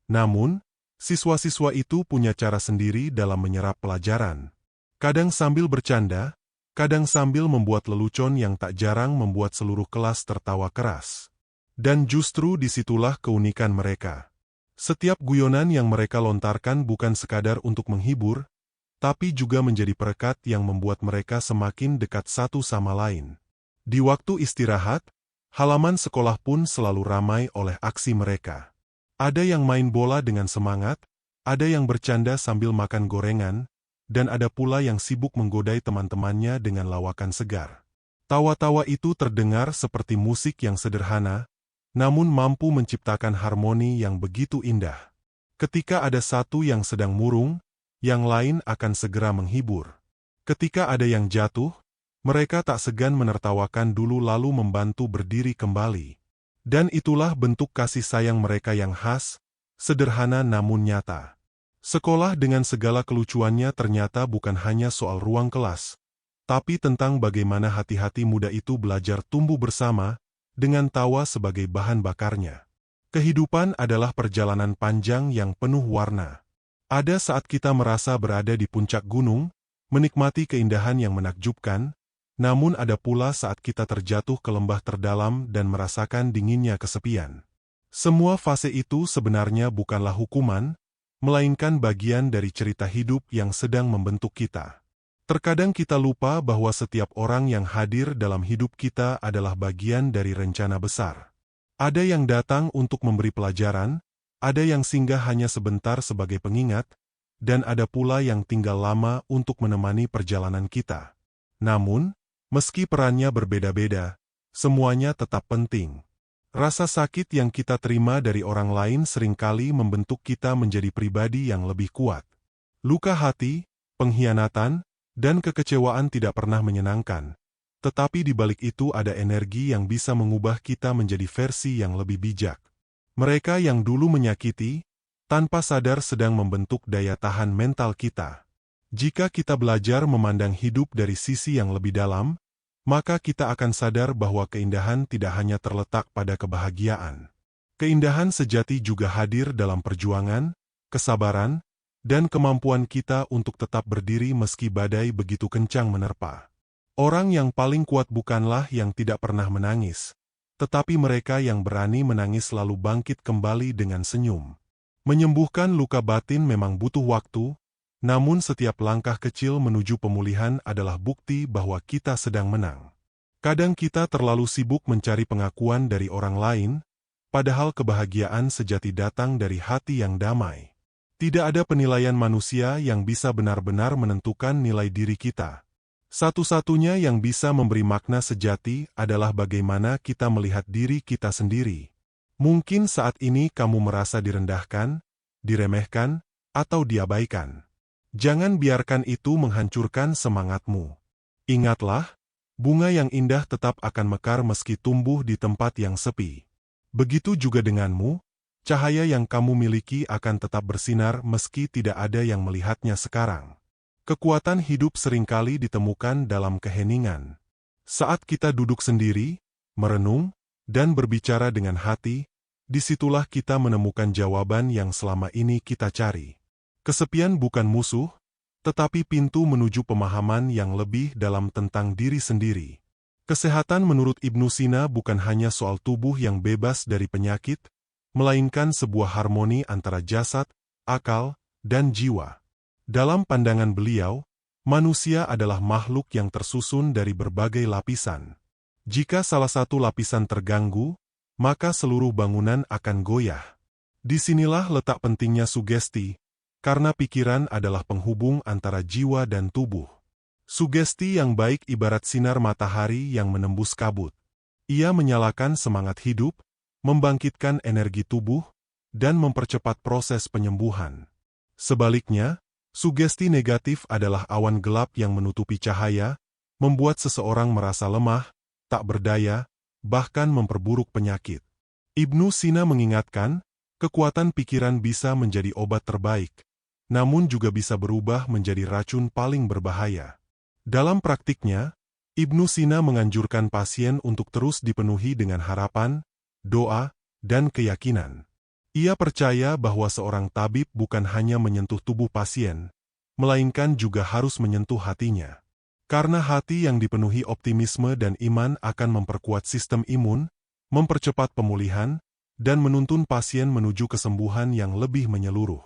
Namun, siswa-siswa itu punya cara sendiri dalam menyerap pelajaran. Kadang sambil bercanda, kadang sambil membuat lelucon yang tak jarang membuat seluruh kelas tertawa keras. Dan justru disitulah keunikan mereka. Setiap guyonan yang mereka lontarkan bukan sekadar untuk menghibur, tapi juga menjadi perekat yang membuat mereka semakin dekat satu sama lain. Di waktu istirahat, halaman sekolah pun selalu ramai oleh aksi mereka. Ada yang main bola dengan semangat, ada yang bercanda sambil makan gorengan, dan ada pula yang sibuk menggodai teman-temannya dengan lawakan segar. Tawa-tawa itu terdengar seperti musik yang sederhana, namun mampu menciptakan harmoni yang begitu indah. Ketika ada satu yang sedang murung, yang lain akan segera menghibur. Ketika ada yang jatuh, mereka tak segan menertawakan dulu lalu membantu berdiri kembali. Dan itulah bentuk kasih sayang mereka yang khas, sederhana namun nyata. Sekolah dengan segala kelucuannya ternyata bukan hanya soal ruang kelas, tapi tentang bagaimana hati-hati muda itu belajar tumbuh bersama, dengan tawa sebagai bahan bakarnya. Kehidupan adalah perjalanan panjang yang penuh warna. Ada saat kita merasa berada di puncak gunung, menikmati keindahan yang menakjubkan, namun ada pula saat kita terjatuh ke lembah terdalam dan merasakan dinginnya kesepian. Semua fase itu sebenarnya bukanlah hukuman, melainkan bagian dari cerita hidup yang sedang membentuk kita. Terkadang kita lupa bahwa setiap orang yang hadir dalam hidup kita adalah bagian dari rencana besar. Ada yang datang untuk memberi pelajaran, ada yang singgah hanya sebentar sebagai pengingat, dan ada pula yang tinggal lama untuk menemani perjalanan kita. Namun, meski perannya berbeda-beda, semuanya tetap penting. Rasa sakit yang kita terima dari orang lain seringkali membentuk kita menjadi pribadi yang lebih kuat. Luka hati, pengkhianatan, dan kekecewaan tidak pernah menyenangkan. Tetapi di balik itu ada energi yang bisa mengubah kita menjadi versi yang lebih bijak. Mereka yang dulu menyakiti, tanpa sadar sedang membentuk daya tahan mental kita. Jika kita belajar memandang hidup dari sisi yang lebih dalam, maka kita akan sadar bahwa keindahan tidak hanya terletak pada kebahagiaan. Keindahan sejati juga hadir dalam perjuangan, kesabaran, dan kemampuan kita untuk tetap berdiri meski badai begitu kencang menerpa. Orang yang paling kuat bukanlah yang tidak pernah menangis, tetapi mereka yang berani menangis lalu bangkit kembali dengan senyum. Menyembuhkan luka batin memang butuh waktu, namun setiap langkah kecil menuju pemulihan adalah bukti bahwa kita sedang menang. Kadang kita terlalu sibuk mencari pengakuan dari orang lain, padahal kebahagiaan sejati datang dari hati yang damai. Tidak ada penilaian manusia yang bisa benar-benar menentukan nilai diri kita. Satu-satunya yang bisa memberi makna sejati adalah bagaimana kita melihat diri kita sendiri. Mungkin saat ini kamu merasa direndahkan, diremehkan, atau diabaikan. Jangan biarkan itu menghancurkan semangatmu. Ingatlah, bunga yang indah tetap akan mekar meski tumbuh di tempat yang sepi. Begitu juga denganmu. Cahaya yang kamu miliki akan tetap bersinar meski tidak ada yang melihatnya sekarang. Kekuatan hidup seringkali ditemukan dalam keheningan. Saat kita duduk sendiri, merenung, dan berbicara dengan hati, disitulah kita menemukan jawaban yang selama ini kita cari. Kesepian bukan musuh, tetapi pintu menuju pemahaman yang lebih dalam tentang diri sendiri. Kesehatan menurut Ibnu Sina bukan hanya soal tubuh yang bebas dari penyakit, melainkan sebuah harmoni antara jasad, akal, dan jiwa. Dalam pandangan beliau, manusia adalah makhluk yang tersusun dari berbagai lapisan. Jika salah satu lapisan terganggu, maka seluruh bangunan akan goyah. Disinilah letak pentingnya sugesti, karena pikiran adalah penghubung antara jiwa dan tubuh. Sugesti yang baik ibarat sinar matahari yang menembus kabut. Ia menyalakan semangat hidup, membangkitkan energi tubuh, dan mempercepat proses penyembuhan. Sebaliknya, sugesti negatif adalah awan gelap yang menutupi cahaya, membuat seseorang merasa lemah, tak berdaya, bahkan memperburuk penyakit. Ibnu Sina mengingatkan, kekuatan pikiran bisa menjadi obat terbaik, namun juga bisa berubah menjadi racun paling berbahaya. Dalam praktiknya, Ibnu Sina menganjurkan pasien untuk terus dipenuhi dengan harapan, doa, dan keyakinan. Ia percaya bahwa seorang tabib bukan hanya menyentuh tubuh pasien, melainkan juga harus menyentuh hatinya. Karena hati yang dipenuhi optimisme dan iman akan memperkuat sistem imun, mempercepat pemulihan, dan menuntun pasien menuju kesembuhan yang lebih menyeluruh.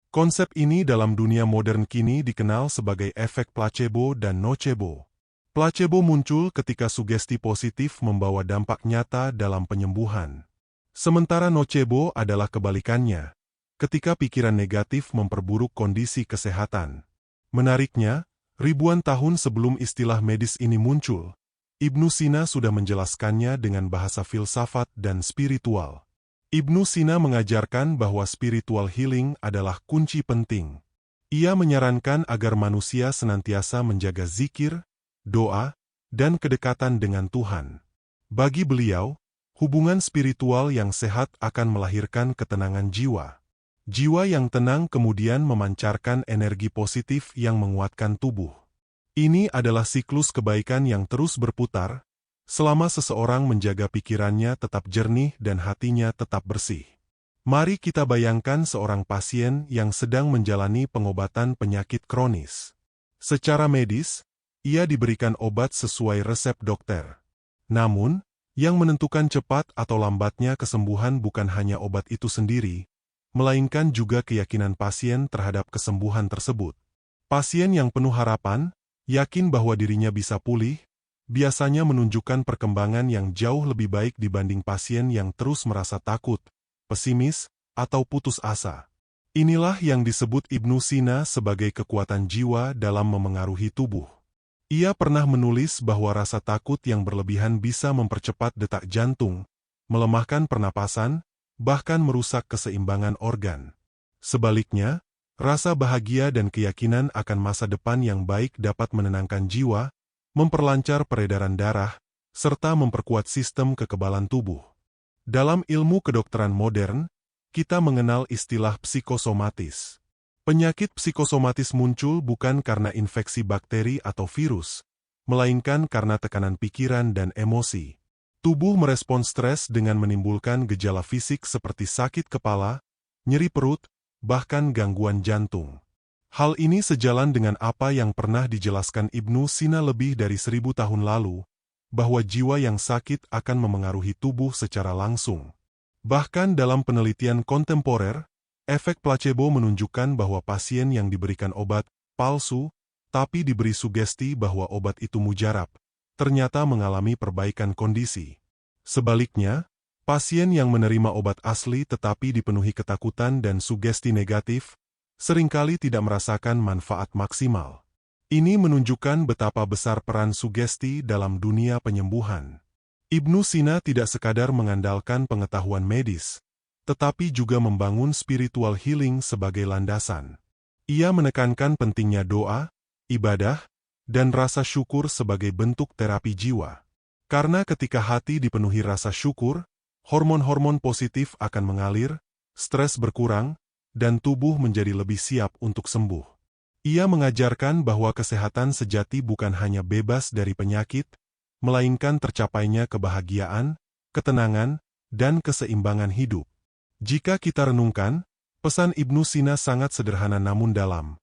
Konsep ini dalam dunia modern kini dikenal sebagai efek placebo dan nocebo. Placebo muncul ketika sugesti positif membawa dampak nyata dalam penyembuhan. Sementara nocebo adalah kebalikannya, ketika pikiran negatif memperburuk kondisi kesehatan. Menariknya, ribuan tahun sebelum istilah medis ini muncul, Ibnu Sina sudah menjelaskannya dengan bahasa filsafat dan spiritual. Ibnu Sina mengajarkan bahwa spiritual healing adalah kunci penting. Ia menyarankan agar manusia senantiasa menjaga zikir, doa, dan kedekatan dengan Tuhan. Bagi beliau, hubungan spiritual yang sehat akan melahirkan ketenangan jiwa. Jiwa yang tenang kemudian memancarkan energi positif yang menguatkan tubuh. Ini adalah siklus kebaikan yang terus berputar, selama seseorang menjaga pikirannya tetap jernih dan hatinya tetap bersih. Mari kita bayangkan seorang pasien yang sedang menjalani pengobatan penyakit kronis. Secara medis, ia diberikan obat sesuai resep dokter. Namun, yang menentukan cepat atau lambatnya kesembuhan bukan hanya obat itu sendiri, melainkan juga keyakinan pasien terhadap kesembuhan tersebut. Pasien yang penuh harapan, yakin bahwa dirinya bisa pulih, biasanya menunjukkan perkembangan yang jauh lebih baik dibanding pasien yang terus merasa takut, pesimis, atau putus asa. Inilah yang disebut Ibnu Sina sebagai kekuatan jiwa dalam memengaruhi tubuh. Ia pernah menulis bahwa rasa takut yang berlebihan bisa mempercepat detak jantung, melemahkan pernapasan, bahkan merusak keseimbangan organ. Sebaliknya, rasa bahagia dan keyakinan akan masa depan yang baik dapat menenangkan jiwa, memperlancar peredaran darah, serta memperkuat sistem kekebalan tubuh. Dalam ilmu kedokteran modern, kita mengenal istilah psikosomatis. Penyakit psikosomatis muncul bukan karena infeksi bakteri atau virus, melainkan karena tekanan pikiran dan emosi. Tubuh merespons stres dengan menimbulkan gejala fisik seperti sakit kepala, nyeri perut, bahkan gangguan jantung. Hal ini sejalan dengan apa yang pernah dijelaskan Ibnu Sina lebih dari 1000 tahun lalu, bahwa jiwa yang sakit akan memengaruhi tubuh secara langsung. Bahkan dalam penelitian kontemporer, efek placebo menunjukkan bahwa pasien yang diberikan obat palsu, tapi diberi sugesti bahwa obat itu mujarab, ternyata mengalami perbaikan kondisi. Sebaliknya, pasien yang menerima obat asli tetapi dipenuhi ketakutan dan sugesti negatif, seringkali tidak merasakan manfaat maksimal. Ini menunjukkan betapa besar peran sugesti dalam dunia penyembuhan. Ibnu Sina tidak sekadar mengandalkan pengetahuan medis, tetapi juga membangun spiritual healing sebagai landasan. Ia menekankan pentingnya doa, ibadah, dan rasa syukur sebagai bentuk terapi jiwa. Karena ketika hati dipenuhi rasa syukur, hormon-hormon positif akan mengalir, stres berkurang, dan tubuh menjadi lebih siap untuk sembuh. Ia mengajarkan bahwa kesehatan sejati bukan hanya bebas dari penyakit, melainkan tercapainya kebahagiaan, ketenangan, dan keseimbangan hidup. Jika kita renungkan, pesan Ibnu Sina sangat sederhana namun dalam.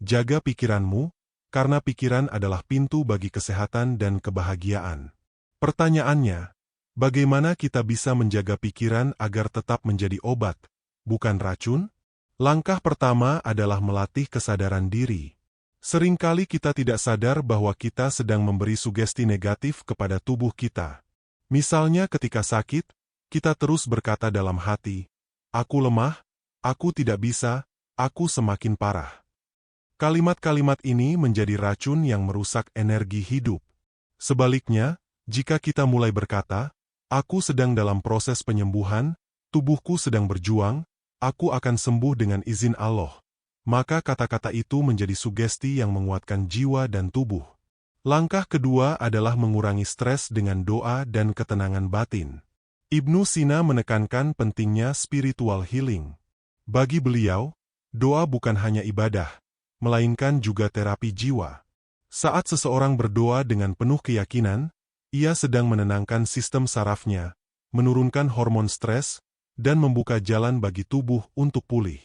Jaga pikiranmu, karena pikiran adalah pintu bagi kesehatan dan kebahagiaan. Pertanyaannya, bagaimana kita bisa menjaga pikiran agar tetap menjadi obat, bukan racun? Langkah pertama adalah melatih kesadaran diri. Seringkali kita tidak sadar bahwa kita sedang memberi sugesti negatif kepada tubuh kita. Misalnya ketika sakit, kita terus berkata dalam hati, "Aku lemah, aku tidak bisa, aku semakin parah." Kalimat-kalimat ini menjadi racun yang merusak energi hidup. Sebaliknya, jika kita mulai berkata, "Aku sedang dalam proses penyembuhan, tubuhku sedang berjuang, aku akan sembuh dengan izin Allah," maka kata-kata itu menjadi sugesti yang menguatkan jiwa dan tubuh. Langkah kedua adalah mengurangi stres dengan doa dan ketenangan batin. Ibnu Sina menekankan pentingnya spiritual healing. Bagi beliau, doa bukan hanya ibadah, melainkan juga terapi jiwa. Saat seseorang berdoa dengan penuh keyakinan, ia sedang menenangkan sistem sarafnya, menurunkan hormon stres, dan membuka jalan bagi tubuh untuk pulih.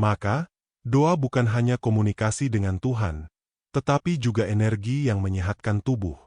Maka, doa bukan hanya komunikasi dengan Tuhan, tetapi juga energi yang menyehatkan tubuh.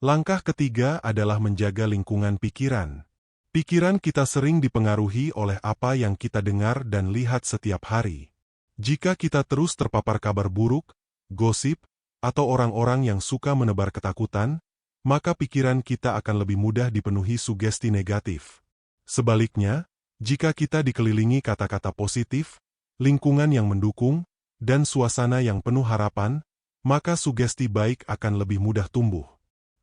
Langkah ketiga adalah menjaga lingkungan pikiran. Pikiran kita sering dipengaruhi oleh apa yang kita dengar dan lihat setiap hari. Jika kita terus terpapar kabar buruk, gosip, atau orang-orang yang suka menebar ketakutan, maka pikiran kita akan lebih mudah dipenuhi sugesti negatif. Sebaliknya, jika kita dikelilingi kata-kata positif, lingkungan yang mendukung, dan suasana yang penuh harapan, maka sugesti baik akan lebih mudah tumbuh.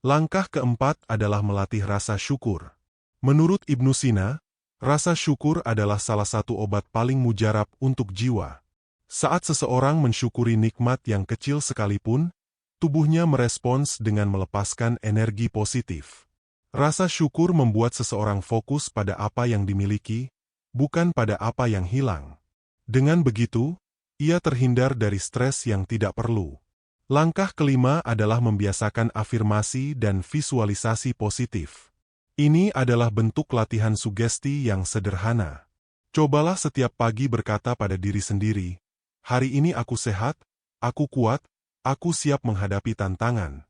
Langkah keempat adalah melatih rasa syukur. Menurut Ibnu Sina, rasa syukur adalah salah satu obat paling mujarab untuk jiwa. Saat seseorang mensyukuri nikmat yang kecil sekalipun, tubuhnya merespons dengan melepaskan energi positif. Rasa syukur membuat seseorang fokus pada apa yang dimiliki, bukan pada apa yang hilang. Dengan begitu, ia terhindar dari stres yang tidak perlu. Langkah kelima adalah membiasakan afirmasi dan visualisasi positif. Ini adalah bentuk latihan sugesti yang sederhana. Cobalah setiap pagi berkata pada diri sendiri, "Hari ini aku sehat, aku kuat, aku siap menghadapi tantangan."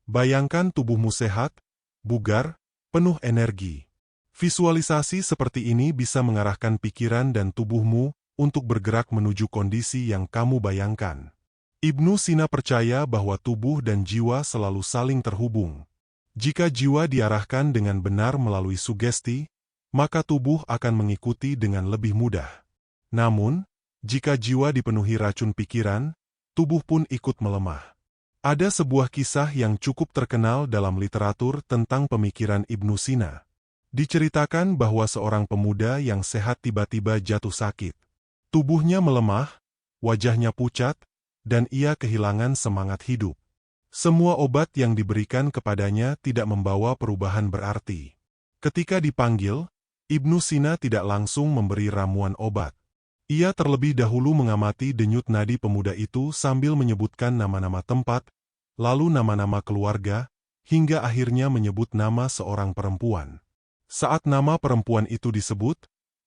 Bayangkan tubuhmu sehat, bugar, penuh energi. Visualisasi seperti ini bisa mengarahkan pikiran dan tubuhmu untuk bergerak menuju kondisi yang kamu bayangkan. Ibnu Sina percaya bahwa tubuh dan jiwa selalu saling terhubung. Jika jiwa diarahkan dengan benar melalui sugesti, maka tubuh akan mengikuti dengan lebih mudah. Namun, jika jiwa dipenuhi racun pikiran, tubuh pun ikut melemah. Ada sebuah kisah yang cukup terkenal dalam literatur tentang pemikiran Ibnu Sina. Diceritakan bahwa seorang pemuda yang sehat tiba-tiba jatuh sakit. Tubuhnya melemah, wajahnya pucat, dan ia kehilangan semangat hidup. Semua obat yang diberikan kepadanya tidak membawa perubahan berarti. Ketika dipanggil, Ibnu Sina tidak langsung memberi ramuan obat. Ia terlebih dahulu mengamati denyut nadi pemuda itu sambil menyebutkan nama-nama tempat, lalu nama-nama keluarga, hingga akhirnya menyebut nama seorang perempuan. Saat nama perempuan itu disebut,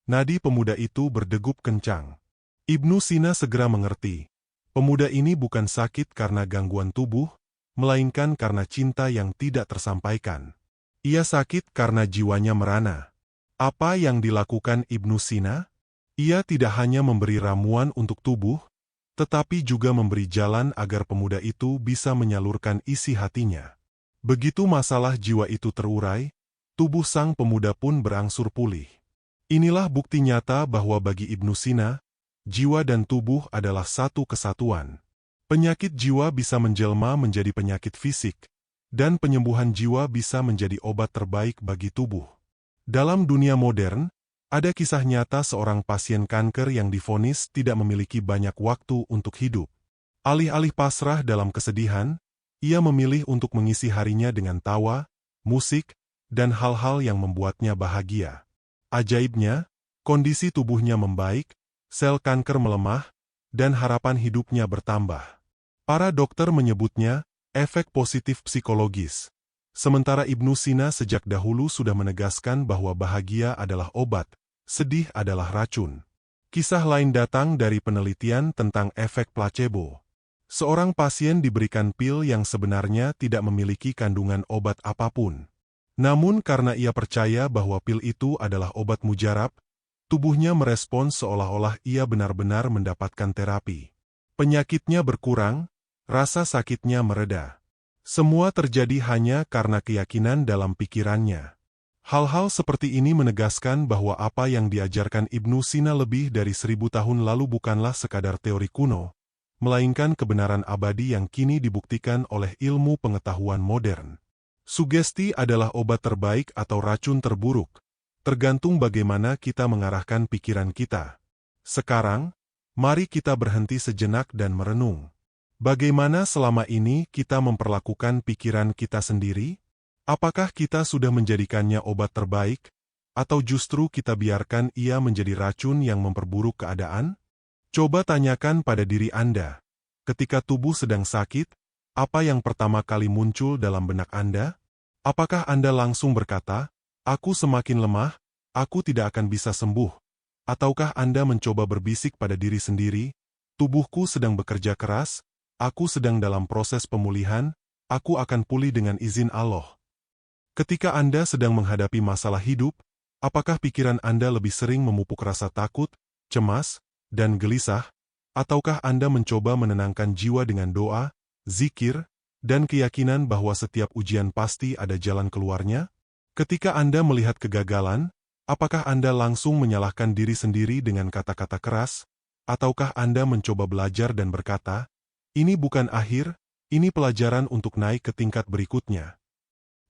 nadi pemuda itu berdegup kencang. Ibnu Sina segera mengerti, pemuda ini bukan sakit karena gangguan tubuh, melainkan karena cinta yang tidak tersampaikan. Ia sakit karena jiwanya merana. Apa yang dilakukan Ibnu Sina? Ia tidak hanya memberi ramuan untuk tubuh, tetapi juga memberi jalan agar pemuda itu bisa menyalurkan isi hatinya. Begitu masalah jiwa itu terurai, tubuh sang pemuda pun berangsur pulih. Inilah bukti nyata bahwa bagi Ibnu Sina, jiwa dan tubuh adalah satu kesatuan. Penyakit jiwa bisa menjelma menjadi penyakit fisik, dan penyembuhan jiwa bisa menjadi obat terbaik bagi tubuh. Dalam dunia modern, ada kisah nyata seorang pasien kanker yang divonis tidak memiliki banyak waktu untuk hidup. Alih-alih pasrah dalam kesedihan, ia memilih untuk mengisi harinya dengan tawa, musik, dan hal-hal yang membuatnya bahagia. Ajaibnya, kondisi tubuhnya membaik, sel kanker melemah, dan harapan hidupnya bertambah. Para dokter menyebutnya efek positif psikologis. Sementara Ibnu Sina sejak dahulu sudah menegaskan bahwa bahagia adalah obat, sedih adalah racun. Kisah lain datang dari penelitian tentang efek placebo. Seorang pasien diberikan pil yang sebenarnya tidak memiliki kandungan obat apapun. Namun karena ia percaya bahwa pil itu adalah obat mujarab, tubuhnya merespons seolah-olah ia benar-benar mendapatkan terapi. Penyakitnya berkurang, rasa sakitnya mereda. Semua terjadi hanya karena keyakinan dalam pikirannya. Hal-hal seperti ini menegaskan bahwa apa yang diajarkan Ibnu Sina lebih dari 1000 tahun lalu bukanlah sekadar teori kuno, melainkan kebenaran abadi yang kini dibuktikan oleh ilmu pengetahuan modern. Sugesti adalah obat terbaik atau racun terburuk, tergantung bagaimana kita mengarahkan pikiran kita. Sekarang, mari kita berhenti sejenak dan merenung. Bagaimana selama ini kita memperlakukan pikiran kita sendiri? Apakah kita sudah menjadikannya obat terbaik, atau justru kita biarkan ia menjadi racun yang memperburuk keadaan? Coba tanyakan pada diri Anda, ketika tubuh sedang sakit, apa yang pertama kali muncul dalam benak Anda? Apakah Anda langsung berkata, "Aku semakin lemah, aku tidak akan bisa sembuh"? Ataukah Anda mencoba berbisik pada diri sendiri, "Tubuhku sedang bekerja keras, aku sedang dalam proses pemulihan, aku akan pulih dengan izin Allah"? Ketika Anda sedang menghadapi masalah hidup, apakah pikiran Anda lebih sering memupuk rasa takut, cemas, dan gelisah, ataukah Anda mencoba menenangkan jiwa dengan doa, zikir, dan keyakinan bahwa setiap ujian pasti ada jalan keluarnya? Ketika Anda melihat kegagalan, apakah Anda langsung menyalahkan diri sendiri dengan kata-kata keras, ataukah Anda mencoba belajar dan berkata, "Ini bukan akhir, ini pelajaran untuk naik ke tingkat berikutnya"?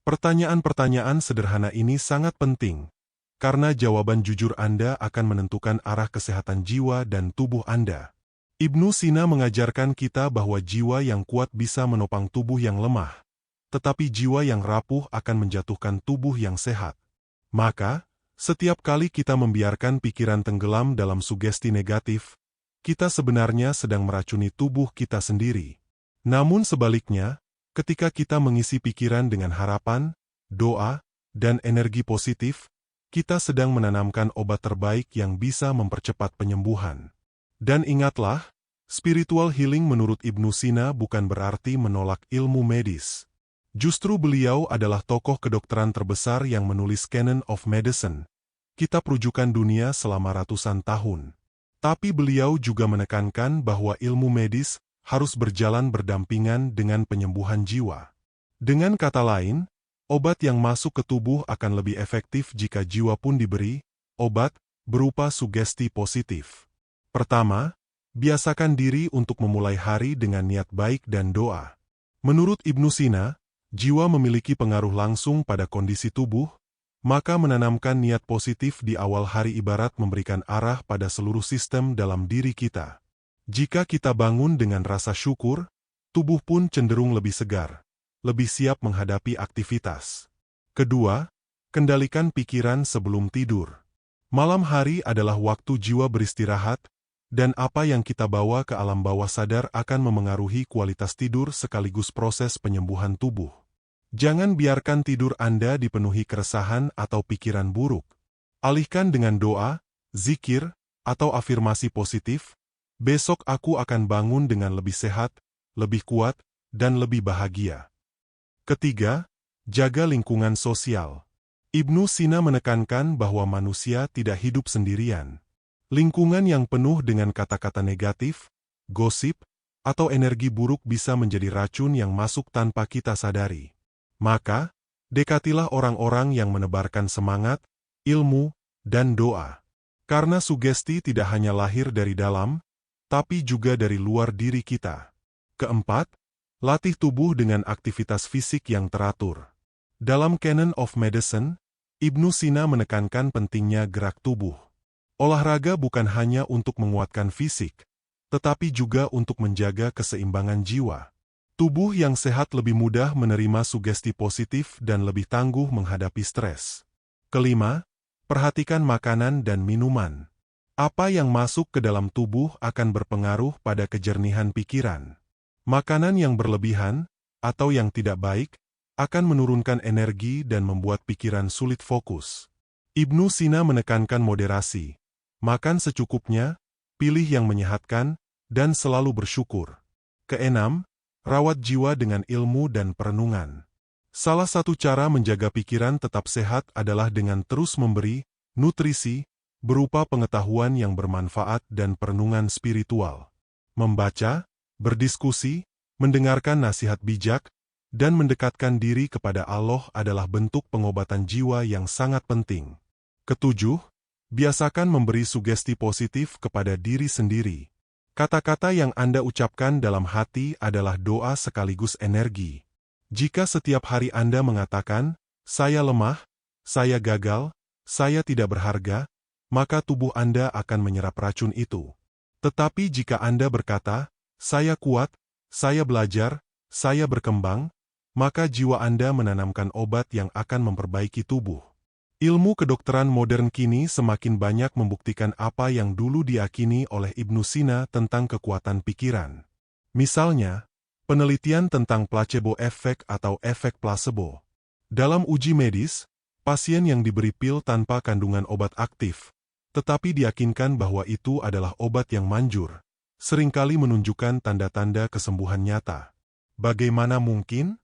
Pertanyaan-pertanyaan sederhana ini sangat penting, karena jawaban jujur Anda akan menentukan arah kesehatan jiwa dan tubuh Anda. Ibnu Sina mengajarkan kita bahwa jiwa yang kuat bisa menopang tubuh yang lemah, tetapi jiwa yang rapuh akan menjatuhkan tubuh yang sehat. Maka, setiap kali kita membiarkan pikiran tenggelam dalam sugesti negatif, kita sebenarnya sedang meracuni tubuh kita sendiri. Namun sebaliknya, ketika kita mengisi pikiran dengan harapan, doa, dan energi positif, kita sedang menanamkan obat terbaik yang bisa mempercepat penyembuhan. Dan ingatlah, spiritual healing menurut Ibnu Sina bukan berarti menolak ilmu medis. Justru beliau adalah tokoh kedokteran terbesar yang menulis Canon of Medicine, kitab rujukan dunia selama ratusan tahun. Tapi beliau juga menekankan bahwa ilmu medis harus berjalan berdampingan dengan penyembuhan jiwa. Dengan kata lain, obat yang masuk ke tubuh akan lebih efektif jika jiwa pun diberi obat berupa sugesti positif. Pertama, biasakan diri untuk memulai hari dengan niat baik dan doa. Menurut Ibnu Sina, jiwa memiliki pengaruh langsung pada kondisi tubuh, maka menanamkan niat positif di awal hari ibarat memberikan arah pada seluruh sistem dalam diri kita. Jika kita bangun dengan rasa syukur, tubuh pun cenderung lebih segar, lebih siap menghadapi aktivitas. Kedua, kendalikan pikiran sebelum tidur. Malam hari adalah waktu jiwa beristirahat, dan apa yang kita bawa ke alam bawah sadar akan memengaruhi kualitas tidur sekaligus proses penyembuhan tubuh. Jangan biarkan tidur Anda dipenuhi keresahan atau pikiran buruk. Alihkan dengan doa, zikir, atau afirmasi positif, "Besok aku akan bangun dengan lebih sehat, lebih kuat, dan lebih bahagia." Ketiga, jaga lingkungan sosial. Ibnu Sina menekankan bahwa manusia tidak hidup sendirian. Lingkungan yang penuh dengan kata-kata negatif, gosip, atau energi buruk bisa menjadi racun yang masuk tanpa kita sadari. Maka, dekatilah orang-orang yang menebarkan semangat, ilmu, dan doa. Karena sugesti tidak hanya lahir dari dalam, tapi juga dari luar diri kita. Keempat, latih tubuh dengan aktivitas fisik yang teratur. Dalam Canon of Medicine, Ibnu Sina menekankan pentingnya gerak tubuh. Olahraga bukan hanya untuk menguatkan fisik, tetapi juga untuk menjaga keseimbangan jiwa. Tubuh yang sehat lebih mudah menerima sugesti positif dan lebih tangguh menghadapi stres. Kelima, perhatikan makanan dan minuman. Apa yang masuk ke dalam tubuh akan berpengaruh pada kejernihan pikiran. Makanan yang berlebihan, atau yang tidak baik, akan menurunkan energi dan membuat pikiran sulit fokus. Ibnu Sina menekankan moderasi. Makan secukupnya, pilih yang menyehatkan, dan selalu bersyukur. Keenam, rawat jiwa dengan ilmu dan perenungan. Salah satu cara menjaga pikiran tetap sehat adalah dengan terus memberi nutrisi berupa pengetahuan yang bermanfaat dan perenungan spiritual. Membaca, berdiskusi, mendengarkan nasihat bijak, dan mendekatkan diri kepada Allah adalah bentuk pengobatan jiwa yang sangat penting. Ketujuh, biasakan memberi sugesti positif kepada diri sendiri. Kata-kata yang Anda ucapkan dalam hati adalah doa sekaligus energi. Jika setiap hari Anda mengatakan, "Saya lemah, saya gagal, saya tidak berharga," maka tubuh Anda akan menyerap racun itu. Tetapi jika Anda berkata, "Saya kuat, saya belajar, saya berkembang," maka jiwa Anda menanamkan obat yang akan memperbaiki tubuh. Ilmu kedokteran modern kini semakin banyak membuktikan apa yang dulu diyakini oleh Ibnu Sina tentang kekuatan pikiran. Misalnya, penelitian tentang placebo effect atau efek placebo. Dalam uji medis, pasien yang diberi pil tanpa kandungan obat aktif, tetapi diyakinkan bahwa itu adalah obat yang manjur, seringkali menunjukkan tanda-tanda kesembuhan nyata. Bagaimana mungkin?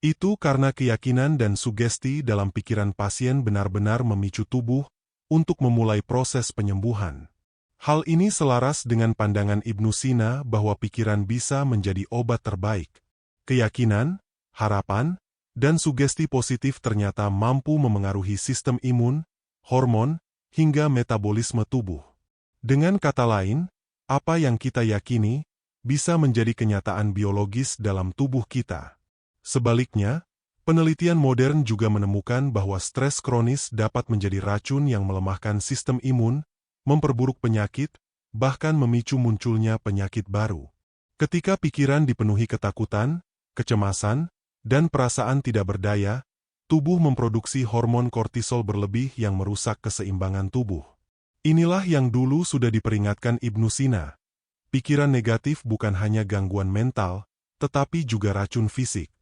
Itu karena keyakinan dan sugesti dalam pikiran pasien benar-benar memicu tubuh untuk memulai proses penyembuhan. Hal ini selaras dengan pandangan Ibnu Sina bahwa pikiran bisa menjadi obat terbaik. Keyakinan, harapan, dan sugesti positif ternyata mampu memengaruhi sistem imun, hormon, hingga metabolisme tubuh. Dengan kata lain, apa yang kita yakini bisa menjadi kenyataan biologis dalam tubuh kita. Sebaliknya, penelitian modern juga menemukan bahwa stres kronis dapat menjadi racun yang melemahkan sistem imun, memperburuk penyakit, bahkan memicu munculnya penyakit baru. Ketika pikiran dipenuhi ketakutan, kecemasan, dan perasaan tidak berdaya, tubuh memproduksi hormon kortisol berlebih yang merusak keseimbangan tubuh. Inilah yang dulu sudah diperingatkan Ibnu Sina. Pikiran negatif bukan hanya gangguan mental, tetapi juga racun fisik.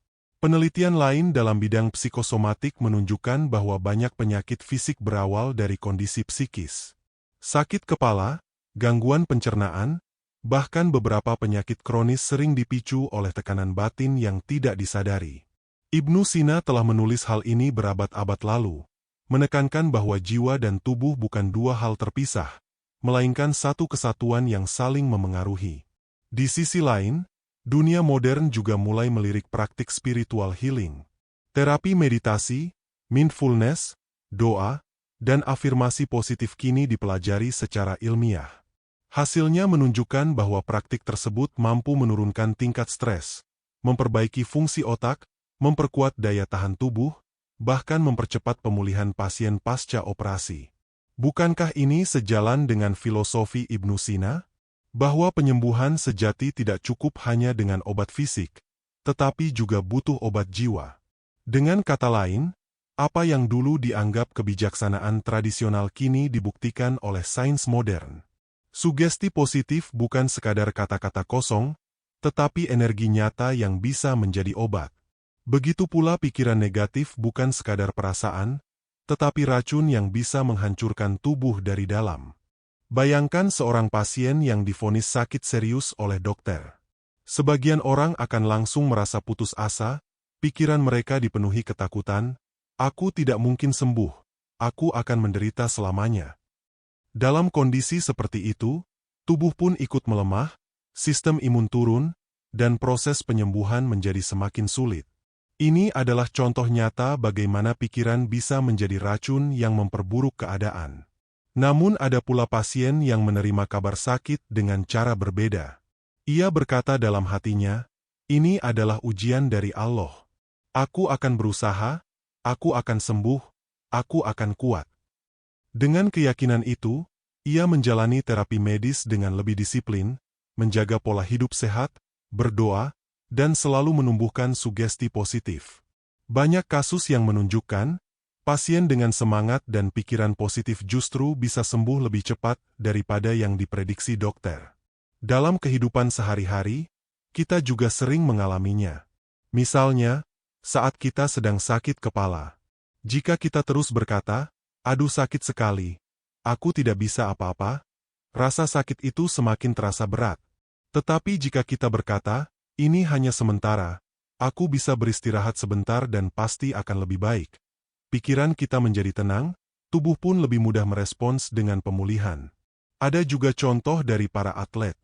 Penelitian lain dalam bidang psikosomatik menunjukkan bahwa banyak penyakit fisik berawal dari kondisi psikis. Sakit kepala, gangguan pencernaan, bahkan beberapa penyakit kronis sering dipicu oleh tekanan batin yang tidak disadari. Ibnu Sina telah menulis hal ini berabad-abad lalu, menekankan bahwa jiwa dan tubuh bukan dua hal terpisah, melainkan satu kesatuan yang saling memengaruhi. Di sisi lain, dunia modern juga mulai melirik praktik spiritual healing. Terapi meditasi, mindfulness, doa, dan afirmasi positif kini dipelajari secara ilmiah. Hasilnya menunjukkan bahwa praktik tersebut mampu menurunkan tingkat stres, memperbaiki fungsi otak, memperkuat daya tahan tubuh, bahkan mempercepat pemulihan pasien pasca operasi. Bukankah ini sejalan dengan filosofi Ibnu Sina? Bahwa penyembuhan sejati tidak cukup hanya dengan obat fisik, tetapi juga butuh obat jiwa. Dengan kata lain, apa yang dulu dianggap kebijaksanaan tradisional kini dibuktikan oleh sains modern. Sugesti positif bukan sekadar kata-kata kosong, tetapi energi nyata yang bisa menjadi obat. Begitu pula pikiran negatif bukan sekadar perasaan, tetapi racun yang bisa menghancurkan tubuh dari dalam. Bayangkan seorang pasien yang divonis sakit serius oleh dokter. Sebagian orang akan langsung merasa putus asa, pikiran mereka dipenuhi ketakutan, "Aku tidak mungkin sembuh, aku akan menderita selamanya." Dalam kondisi seperti itu, tubuh pun ikut melemah, sistem imun turun, dan proses penyembuhan menjadi semakin sulit. Ini adalah contoh nyata bagaimana pikiran bisa menjadi racun yang memperburuk keadaan. Namun ada pula pasien yang menerima kabar sakit dengan cara berbeda. Ia berkata dalam hatinya, "Ini adalah ujian dari Allah. Aku akan berusaha, aku akan sembuh, aku akan kuat." Dengan keyakinan itu, ia menjalani terapi medis dengan lebih disiplin, menjaga pola hidup sehat, berdoa, dan selalu menumbuhkan sugesti positif. Banyak kasus yang menunjukkan, pasien dengan semangat dan pikiran positif justru bisa sembuh lebih cepat daripada yang diprediksi dokter. Dalam kehidupan sehari-hari, kita juga sering mengalaminya. Misalnya, saat kita sedang sakit kepala. Jika kita terus berkata, "Aduh sakit sekali, aku tidak bisa apa-apa," rasa sakit itu semakin terasa berat. Tetapi jika kita berkata, Ini hanya sementara, aku bisa beristirahat sebentar dan pasti akan lebih baik. Pikiran kita menjadi tenang, tubuh pun lebih mudah merespons dengan pemulihan. Ada juga contoh dari para atlet.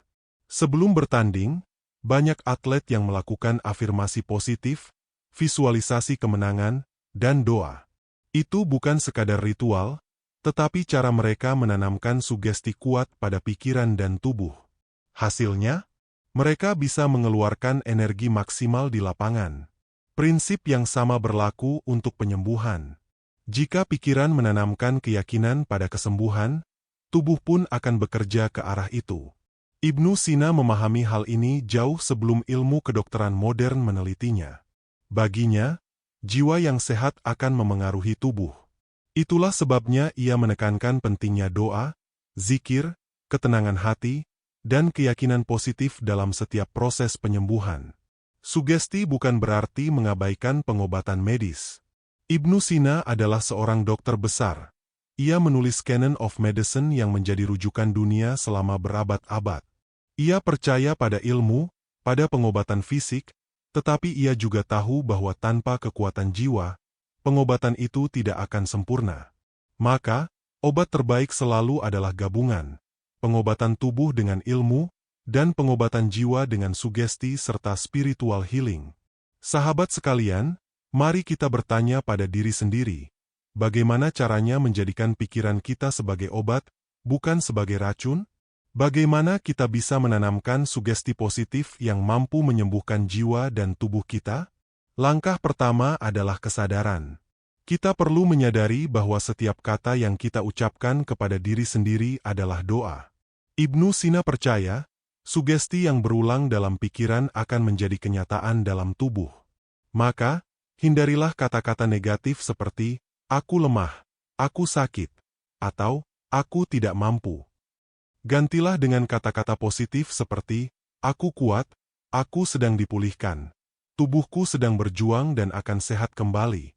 Sebelum bertanding, banyak atlet yang melakukan afirmasi positif, visualisasi kemenangan, dan doa. Itu bukan sekadar ritual, tetapi cara mereka menanamkan sugesti kuat pada pikiran dan tubuh. Hasilnya, mereka bisa mengeluarkan energi maksimal di lapangan. Prinsip yang sama berlaku untuk penyembuhan. Jika pikiran menanamkan keyakinan pada kesembuhan, tubuh pun akan bekerja ke arah itu. Ibnu Sina memahami hal ini jauh sebelum ilmu kedokteran modern menelitinya. Baginya, jiwa yang sehat akan memengaruhi tubuh. Itulah sebabnya ia menekankan pentingnya doa, zikir, ketenangan hati, dan keyakinan positif dalam setiap proses penyembuhan. Sugesti bukan berarti mengabaikan pengobatan medis. Ibnu Sina adalah seorang dokter besar. Ia menulis Canon of Medicine yang menjadi rujukan dunia selama berabad-abad. Ia percaya pada ilmu, pada pengobatan fisik, tetapi ia juga tahu bahwa tanpa kekuatan jiwa, pengobatan itu tidak akan sempurna. Maka, obat terbaik selalu adalah gabungan, pengobatan tubuh dengan ilmu, dan pengobatan jiwa dengan sugesti serta spiritual healing. Sahabat sekalian, mari kita bertanya pada diri sendiri, bagaimana caranya menjadikan pikiran kita sebagai obat, bukan sebagai racun? Bagaimana kita bisa menanamkan sugesti positif yang mampu menyembuhkan jiwa dan tubuh kita? Langkah pertama adalah kesadaran. Kita perlu menyadari bahwa setiap kata yang kita ucapkan kepada diri sendiri adalah doa. Ibnu Sina percaya, sugesti yang berulang dalam pikiran akan menjadi kenyataan dalam tubuh. Maka, hindarilah kata-kata negatif seperti, aku lemah, aku sakit, atau aku tidak mampu. Gantilah dengan kata-kata positif seperti, aku kuat, aku sedang dipulihkan, tubuhku sedang berjuang dan akan sehat kembali.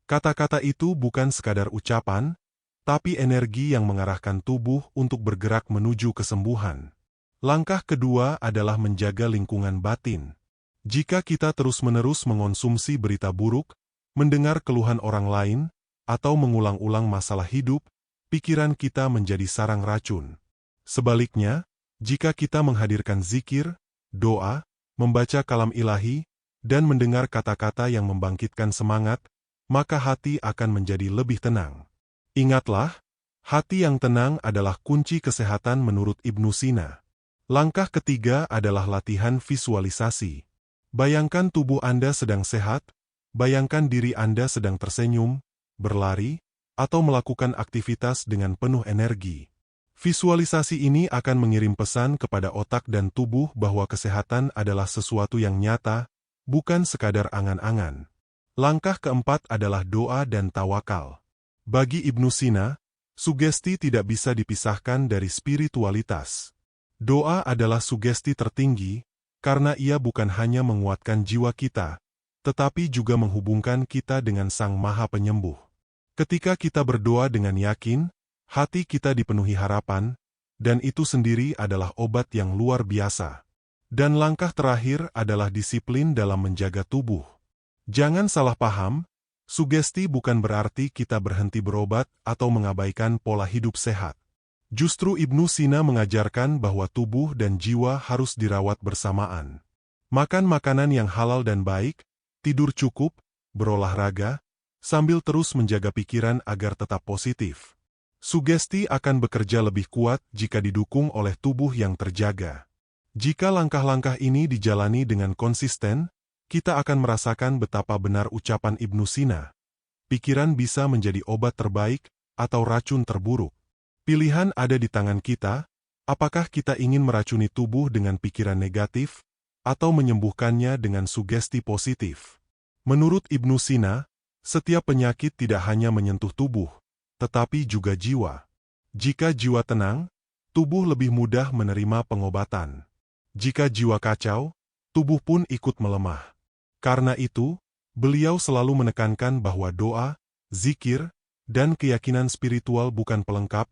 Kata-kata itu bukan sekadar ucapan, tapi energi yang mengarahkan tubuh untuk bergerak menuju kesembuhan. Langkah kedua adalah menjaga lingkungan batin. Jika kita terus-menerus mengonsumsi berita buruk, mendengar keluhan orang lain, atau mengulang-ulang masalah hidup, pikiran kita menjadi sarang racun. Sebaliknya, jika kita menghadirkan zikir, doa, membaca kalam ilahi, dan mendengar kata-kata yang membangkitkan semangat, maka hati akan menjadi lebih tenang. Ingatlah, hati yang tenang adalah kunci kesehatan menurut Ibnu Sina. Langkah ketiga adalah latihan visualisasi. Bayangkan tubuh Anda sedang sehat, bayangkan diri Anda sedang tersenyum, berlari, atau melakukan aktivitas dengan penuh energi. Visualisasi ini akan mengirim pesan kepada otak dan tubuh bahwa kesehatan adalah sesuatu yang nyata, bukan sekadar angan-angan. Langkah keempat adalah doa dan tawakal. Bagi Ibnu Sina, sugesti tidak bisa dipisahkan dari spiritualitas. Doa adalah sugesti tertinggi, karena ia bukan hanya menguatkan jiwa kita, tetapi juga menghubungkan kita dengan Sang Maha Penyembuh. Ketika kita berdoa dengan yakin, hati kita dipenuhi harapan, dan itu sendiri adalah obat yang luar biasa. Dan langkah terakhir adalah disiplin dalam menjaga tubuh. Jangan salah paham, sugesti bukan berarti kita berhenti berobat atau mengabaikan pola hidup sehat. Justru Ibnu Sina mengajarkan bahwa tubuh dan jiwa harus dirawat bersamaan. Makan makanan yang halal dan baik, tidur cukup, berolahraga, sambil terus menjaga pikiran agar tetap positif. Sugesti akan bekerja lebih kuat jika didukung oleh tubuh yang terjaga. Jika langkah-langkah ini dijalani dengan konsisten, kita akan merasakan betapa benar ucapan Ibnu Sina. Pikiran bisa menjadi obat terbaik atau racun terburuk. Pilihan ada di tangan kita, apakah kita ingin meracuni tubuh dengan pikiran negatif, atau menyembuhkannya dengan sugesti positif. Menurut Ibnu Sina, setiap penyakit tidak hanya menyentuh tubuh, tetapi juga jiwa. Jika jiwa tenang, tubuh lebih mudah menerima pengobatan. Jika jiwa kacau, tubuh pun ikut melemah. Karena itu, beliau selalu menekankan bahwa doa, zikir, dan keyakinan spiritual bukan pelengkap,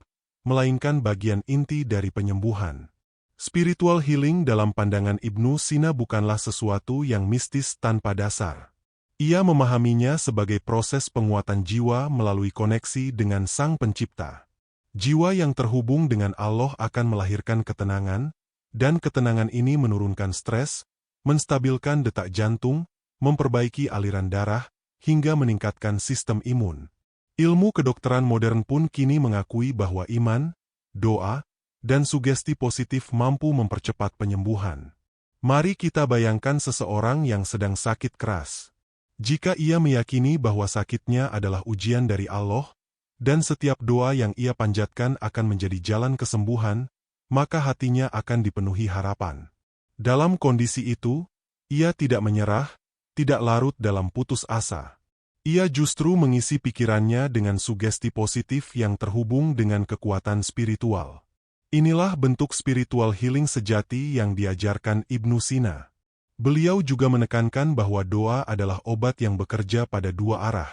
melainkan bagian inti dari penyembuhan. Spiritual healing dalam pandangan Ibnu Sina bukanlah sesuatu yang mistis tanpa dasar. Ia memahaminya sebagai proses penguatan jiwa melalui koneksi dengan Sang Pencipta. Jiwa yang terhubung dengan Allah akan melahirkan ketenangan, dan ketenangan ini menurunkan stres, menstabilkan detak jantung, memperbaiki aliran darah, hingga meningkatkan sistem imun. Ilmu kedokteran modern pun kini mengakui bahwa iman, doa, dan sugesti positif mampu mempercepat penyembuhan. Mari kita bayangkan seseorang yang sedang sakit keras. Jika ia meyakini bahwa sakitnya adalah ujian dari Allah, dan setiap doa yang ia panjatkan akan menjadi jalan kesembuhan, maka hatinya akan dipenuhi harapan. Dalam kondisi itu, ia tidak menyerah, tidak larut dalam putus asa. Ia justru mengisi pikirannya dengan sugesti positif yang terhubung dengan kekuatan spiritual. Inilah bentuk spiritual healing sejati yang diajarkan Ibnu Sina. Beliau juga menekankan bahwa doa adalah obat yang bekerja pada dua arah.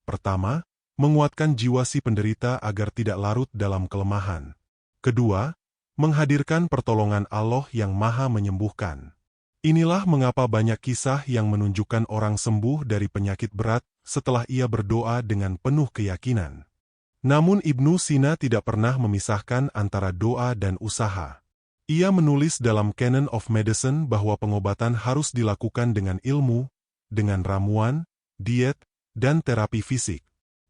Pertama, menguatkan jiwa si penderita agar tidak larut dalam kelemahan. Kedua, menghadirkan pertolongan Allah yang Maha Menyembuhkan. Inilah mengapa banyak kisah yang menunjukkan orang sembuh dari penyakit berat setelah ia berdoa dengan penuh keyakinan. Namun Ibnu Sina tidak pernah memisahkan antara doa dan usaha. Ia menulis dalam Canon of Medicine bahwa pengobatan harus dilakukan dengan ilmu, dengan ramuan, diet, dan terapi fisik.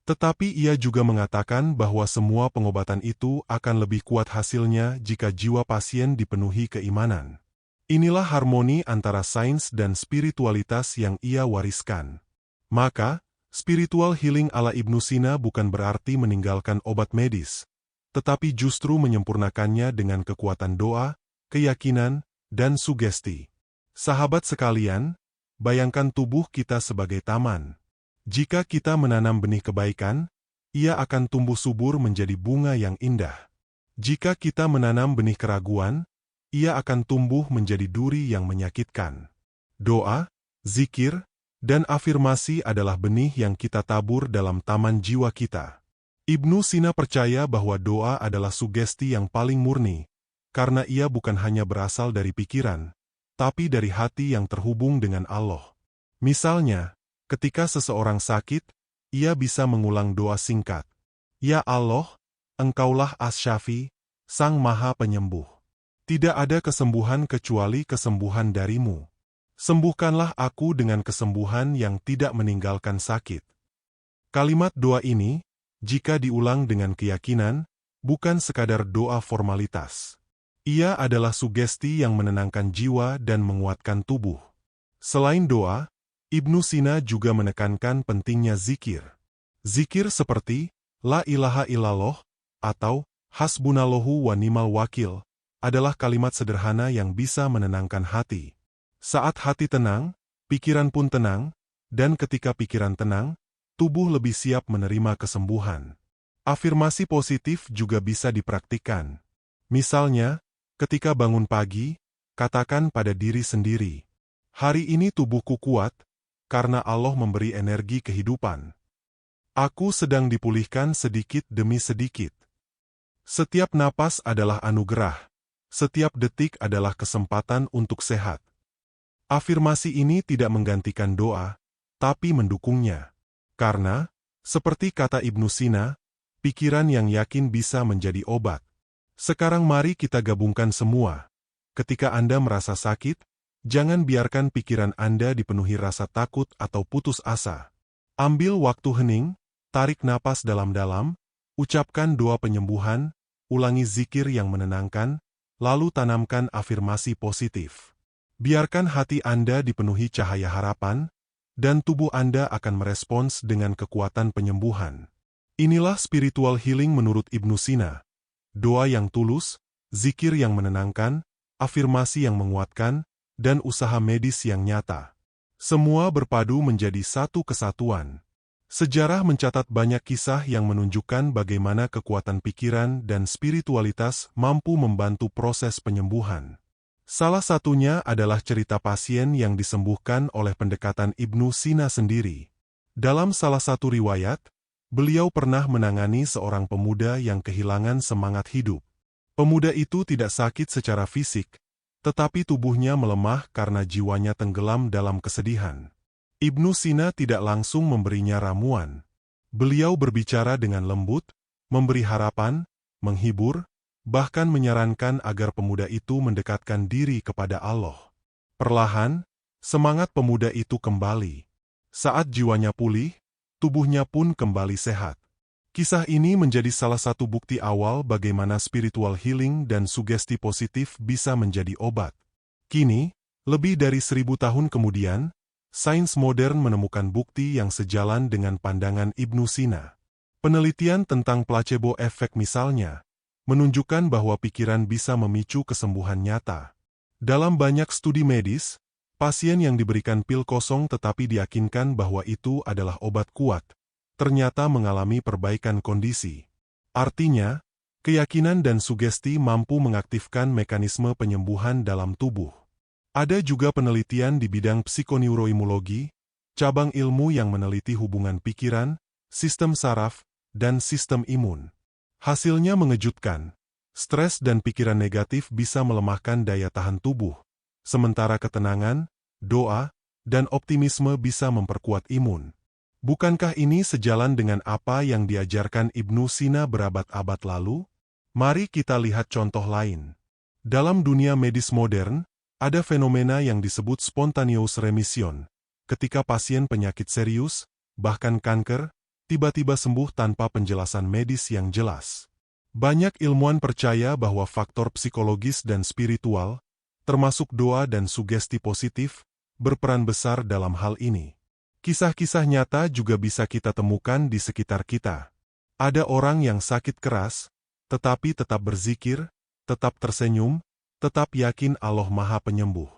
Tetapi ia juga mengatakan bahwa semua pengobatan itu akan lebih kuat hasilnya jika jiwa pasien dipenuhi keimanan. Inilah harmoni antara sains dan spiritualitas yang ia wariskan. Maka, spiritual healing ala Ibnu Sina bukan berarti meninggalkan obat medis, tetapi justru menyempurnakannya dengan kekuatan doa, keyakinan, dan sugesti. Sahabat sekalian, bayangkan tubuh kita sebagai taman. Jika kita menanam benih kebaikan, ia akan tumbuh subur menjadi bunga yang indah. Jika kita menanam benih keraguan, ia akan tumbuh menjadi duri yang menyakitkan. Doa, zikir, dan afirmasi adalah benih yang kita tabur dalam taman jiwa kita. Ibnu Sina percaya bahwa doa adalah sugesti yang paling murni, karena ia bukan hanya berasal dari pikiran, tapi dari hati yang terhubung dengan Allah. Misalnya, ketika seseorang sakit, ia bisa mengulang doa singkat. Ya Allah, Engkaulah As-Syafi, Sang Maha Penyembuh. Tidak ada kesembuhan kecuali kesembuhan darimu. Sembuhkanlah aku dengan kesembuhan yang tidak meninggalkan sakit. Kalimat doa ini, jika diulang dengan keyakinan, bukan sekadar doa formalitas. Ia adalah sugesti yang menenangkan jiwa dan menguatkan tubuh. Selain doa, Ibnu Sina juga menekankan pentingnya zikir. Zikir seperti La ilaha illallah atau Hasbunallahu wa ni'mal wakil adalah kalimat sederhana yang bisa menenangkan hati. Saat hati tenang, pikiran pun tenang, dan ketika pikiran tenang, tubuh lebih siap menerima kesembuhan. Afirmasi positif juga bisa dipraktikkan. Misalnya, ketika bangun pagi, katakan pada diri sendiri, "Hari ini tubuhku kuat, karena Allah memberi energi kehidupan. Aku sedang dipulihkan sedikit demi sedikit. Setiap napas adalah anugerah, setiap detik adalah kesempatan untuk sehat." Afirmasi ini tidak menggantikan doa, tapi mendukungnya. Karena, seperti kata Ibnu Sina, pikiran yang yakin bisa menjadi obat. Sekarang mari kita gabungkan semua. Ketika Anda merasa sakit, jangan biarkan pikiran Anda dipenuhi rasa takut atau putus asa. Ambil waktu hening, tarik napas dalam-dalam, ucapkan doa penyembuhan, ulangi zikir yang menenangkan, lalu tanamkan afirmasi positif. Biarkan hati Anda dipenuhi cahaya harapan, dan tubuh Anda akan merespons dengan kekuatan penyembuhan. Inilah spiritual healing menurut Ibnu Sina. Doa yang tulus, zikir yang menenangkan, afirmasi yang menguatkan, dan usaha medis yang nyata. Semua berpadu menjadi satu kesatuan. Sejarah mencatat banyak kisah yang menunjukkan bagaimana kekuatan pikiran dan spiritualitas mampu membantu proses penyembuhan. Salah satunya adalah cerita pasien yang disembuhkan oleh pendekatan Ibnu Sina sendiri. Dalam salah satu riwayat, beliau pernah menangani seorang pemuda yang kehilangan semangat hidup. Pemuda itu tidak sakit secara fisik, tetapi tubuhnya melemah karena jiwanya tenggelam dalam kesedihan. Ibnu Sina tidak langsung memberinya ramuan. Beliau berbicara dengan lembut, memberi harapan, menghibur, bahkan menyarankan agar pemuda itu mendekatkan diri kepada Allah. Perlahan, semangat pemuda itu kembali. Saat jiwanya pulih, tubuhnya pun kembali sehat. Kisah ini menjadi salah satu bukti awal bagaimana spiritual healing dan sugesti positif bisa menjadi obat. Kini, lebih dari 1000 tahun kemudian, sains modern menemukan bukti yang sejalan dengan pandangan Ibnu Sina. Penelitian tentang placebo effect misalnya, menunjukkan bahwa pikiran bisa memicu kesembuhan nyata. Dalam banyak studi medis, pasien yang diberikan pil kosong tetapi diyakinkan bahwa itu adalah obat kuat, ternyata mengalami perbaikan kondisi. Artinya, keyakinan dan sugesti mampu mengaktifkan mekanisme penyembuhan dalam tubuh. Ada juga penelitian di bidang psikoneuroimmunologi, cabang ilmu yang meneliti hubungan pikiran, sistem saraf, dan sistem imun. Hasilnya mengejutkan. Stres dan pikiran negatif bisa melemahkan daya tahan tubuh, sementara ketenangan, doa, dan optimisme bisa memperkuat imun. Bukankah ini sejalan dengan apa yang diajarkan Ibnu Sina berabad-abad lalu? Mari kita lihat contoh lain. Dalam dunia medis modern, ada fenomena yang disebut spontaneous remission, ketika pasien penyakit serius, bahkan kanker, tiba-tiba sembuh tanpa penjelasan medis yang jelas. Banyak ilmuwan percaya bahwa faktor psikologis dan spiritual, termasuk doa dan sugesti positif, berperan besar dalam hal ini. Kisah-kisah nyata juga bisa kita temukan di sekitar kita. Ada orang yang sakit keras, tetapi tetap berzikir, tetap tersenyum, tetap yakin Allah Maha Penyembuh.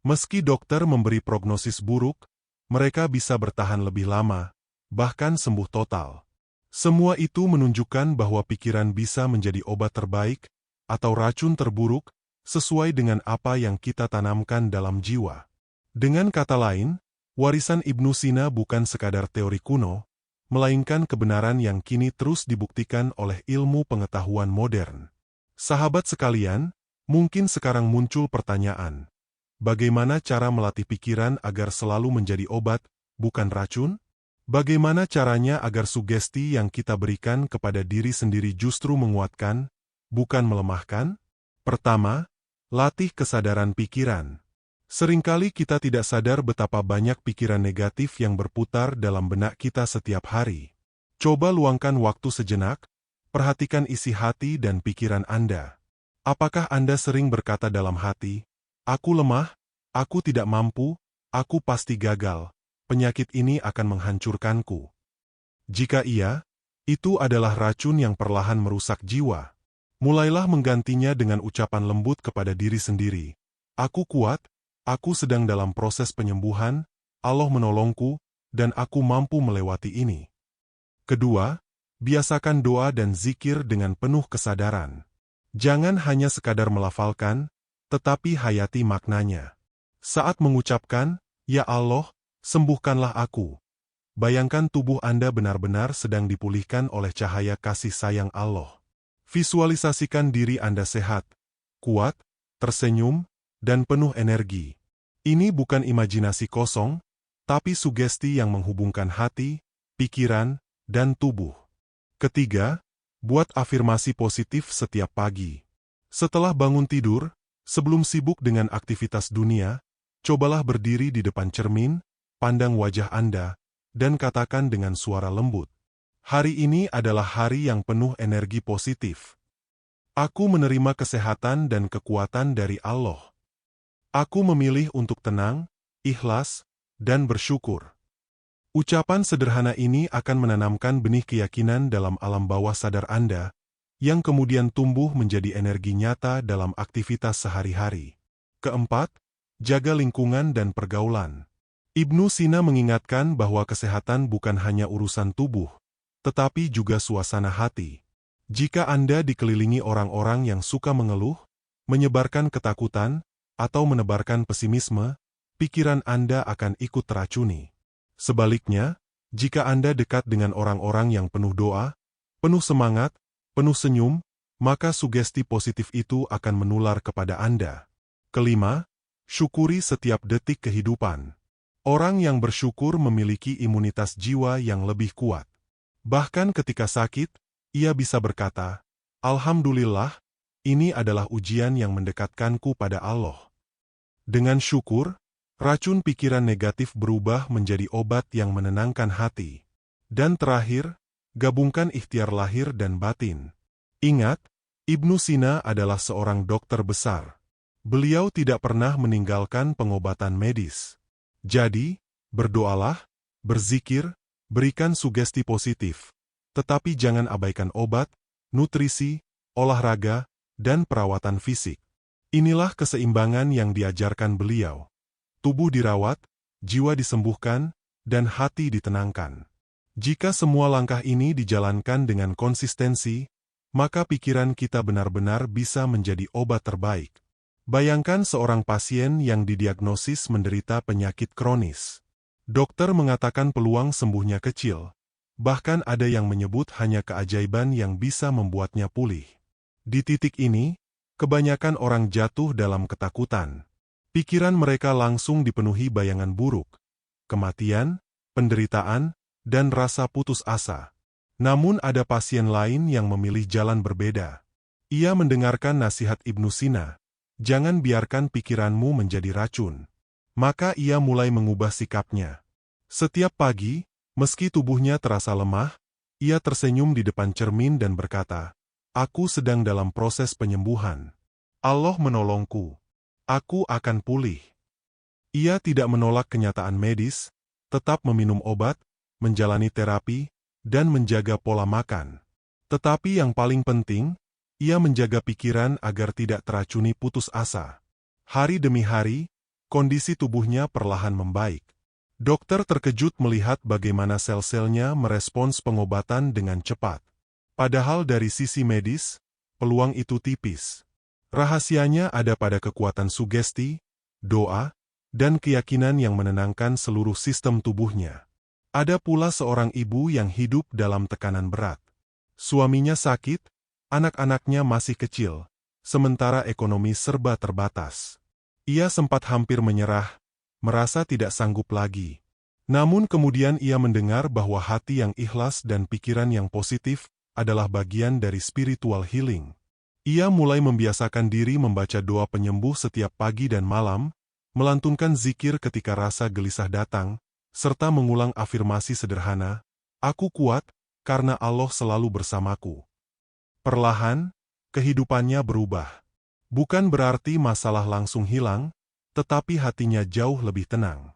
Meski dokter memberi prognosis buruk, mereka bisa bertahan lebih lama, bahkan sembuh total. Semua itu menunjukkan bahwa pikiran bisa menjadi obat terbaik, atau racun terburuk, sesuai dengan apa yang kita tanamkan dalam jiwa. Dengan kata lain, warisan Ibnu Sina bukan sekadar teori kuno, melainkan kebenaran yang kini terus dibuktikan oleh ilmu pengetahuan modern. Sahabat sekalian, mungkin sekarang muncul pertanyaan, bagaimana cara melatih pikiran agar selalu menjadi obat, bukan racun? Bagaimana caranya agar sugesti yang kita berikan kepada diri sendiri justru menguatkan, bukan melemahkan? Pertama, latih kesadaran pikiran. Seringkali kita tidak sadar betapa banyak pikiran negatif yang berputar dalam benak kita setiap hari. Coba luangkan waktu sejenak, perhatikan isi hati dan pikiran Anda. Apakah Anda sering berkata dalam hati, "Aku lemah, aku tidak mampu, aku pasti gagal, penyakit ini akan menghancurkanku"? Jika iya, itu adalah racun yang perlahan merusak jiwa. Mulailah menggantinya dengan ucapan lembut kepada diri sendiri. "Aku kuat, aku sedang dalam proses penyembuhan, Allah menolongku, dan aku mampu melewati ini." Kedua, biasakan doa dan zikir dengan penuh kesadaran. Jangan hanya sekadar melafalkan, tetapi hayati maknanya. Saat mengucapkan, "Ya Allah, sembuhkanlah aku." Bayangkan tubuh Anda benar-benar sedang dipulihkan oleh cahaya kasih sayang Allah. Visualisasikan diri Anda sehat, kuat, tersenyum, dan penuh energi. Ini bukan imajinasi kosong, tapi sugesti yang menghubungkan hati, pikiran, dan tubuh. Ketiga, buat afirmasi positif setiap pagi. Setelah bangun tidur, sebelum sibuk dengan aktivitas dunia, cobalah berdiri di depan cermin, pandang wajah Anda, dan katakan dengan suara lembut, "Hari ini adalah hari yang penuh energi positif. Aku menerima kesehatan dan kekuatan dari Allah. Aku memilih untuk tenang, ikhlas, dan bersyukur." Ucapan sederhana ini akan menanamkan benih keyakinan dalam alam bawah sadar Anda, yang kemudian tumbuh menjadi energi nyata dalam aktivitas sehari-hari. Keempat, jaga lingkungan dan pergaulan. Ibnu Sina mengingatkan bahwa kesehatan bukan hanya urusan tubuh, tetapi juga suasana hati. Jika Anda dikelilingi orang-orang yang suka mengeluh, menyebarkan ketakutan, atau menebarkan pesimisme, pikiran Anda akan ikut teracuni. Sebaliknya, jika Anda dekat dengan orang-orang yang penuh doa, penuh semangat, penuh senyum, maka sugesti positif itu akan menular kepada Anda. Kelima, syukuri setiap detik kehidupan. Orang yang bersyukur memiliki imunitas jiwa yang lebih kuat. Bahkan ketika sakit, ia bisa berkata, "Alhamdulillah, ini adalah ujian yang mendekatkanku pada Allah." Dengan syukur, racun pikiran negatif berubah menjadi obat yang menenangkan hati. Dan terakhir, gabungkan ikhtiar lahir dan batin. Ingat, Ibnu Sina adalah seorang dokter besar. Beliau tidak pernah meninggalkan pengobatan medis. Jadi, berdoalah, berzikir, berikan sugesti positif. Tetapi jangan abaikan obat, nutrisi, olahraga, dan perawatan fisik. Inilah keseimbangan yang diajarkan beliau. Tubuh dirawat, jiwa disembuhkan, dan hati ditenangkan. Jika semua langkah ini dijalankan dengan konsistensi, maka pikiran kita benar-benar bisa menjadi obat terbaik. Bayangkan seorang pasien yang didiagnosis menderita penyakit kronis. Dokter mengatakan peluang sembuhnya kecil. Bahkan ada yang menyebut hanya keajaiban yang bisa membuatnya pulih. Di titik ini, kebanyakan orang jatuh dalam ketakutan. Pikiran mereka langsung dipenuhi bayangan buruk, kematian, penderitaan, dan rasa putus asa. Namun ada pasien lain yang memilih jalan berbeda. Ia mendengarkan nasihat Ibnu Sina. Jangan biarkan pikiranmu menjadi racun. Maka ia mulai mengubah sikapnya. Setiap pagi, meski tubuhnya terasa lemah, ia tersenyum di depan cermin dan berkata, "Aku sedang dalam proses penyembuhan. Allah menolongku. Aku akan pulih." Ia tidak menolak kenyataan medis, tetap meminum obat, menjalani terapi, dan menjaga pola makan. Tetapi yang paling penting, ia menjaga pikiran agar tidak teracuni putus asa. Hari demi hari, kondisi tubuhnya perlahan membaik. Dokter terkejut melihat bagaimana sel-selnya merespons pengobatan dengan cepat. Padahal dari sisi medis, peluang itu tipis. Rahasianya ada pada kekuatan sugesti, doa, dan keyakinan yang menenangkan seluruh sistem tubuhnya. Ada pula seorang ibu yang hidup dalam tekanan berat. Suaminya sakit, anak-anaknya masih kecil, sementara ekonomi serba terbatas. Ia sempat hampir menyerah, merasa tidak sanggup lagi. Namun kemudian ia mendengar bahwa hati yang ikhlas dan pikiran yang positif adalah bagian dari spiritual healing. Ia mulai membiasakan diri membaca doa penyembuh setiap pagi dan malam, melantunkan zikir ketika rasa gelisah datang, serta mengulang afirmasi sederhana, "Aku kuat, karena Allah selalu bersamaku." Perlahan, kehidupannya berubah. Bukan berarti masalah langsung hilang, tetapi hatinya jauh lebih tenang.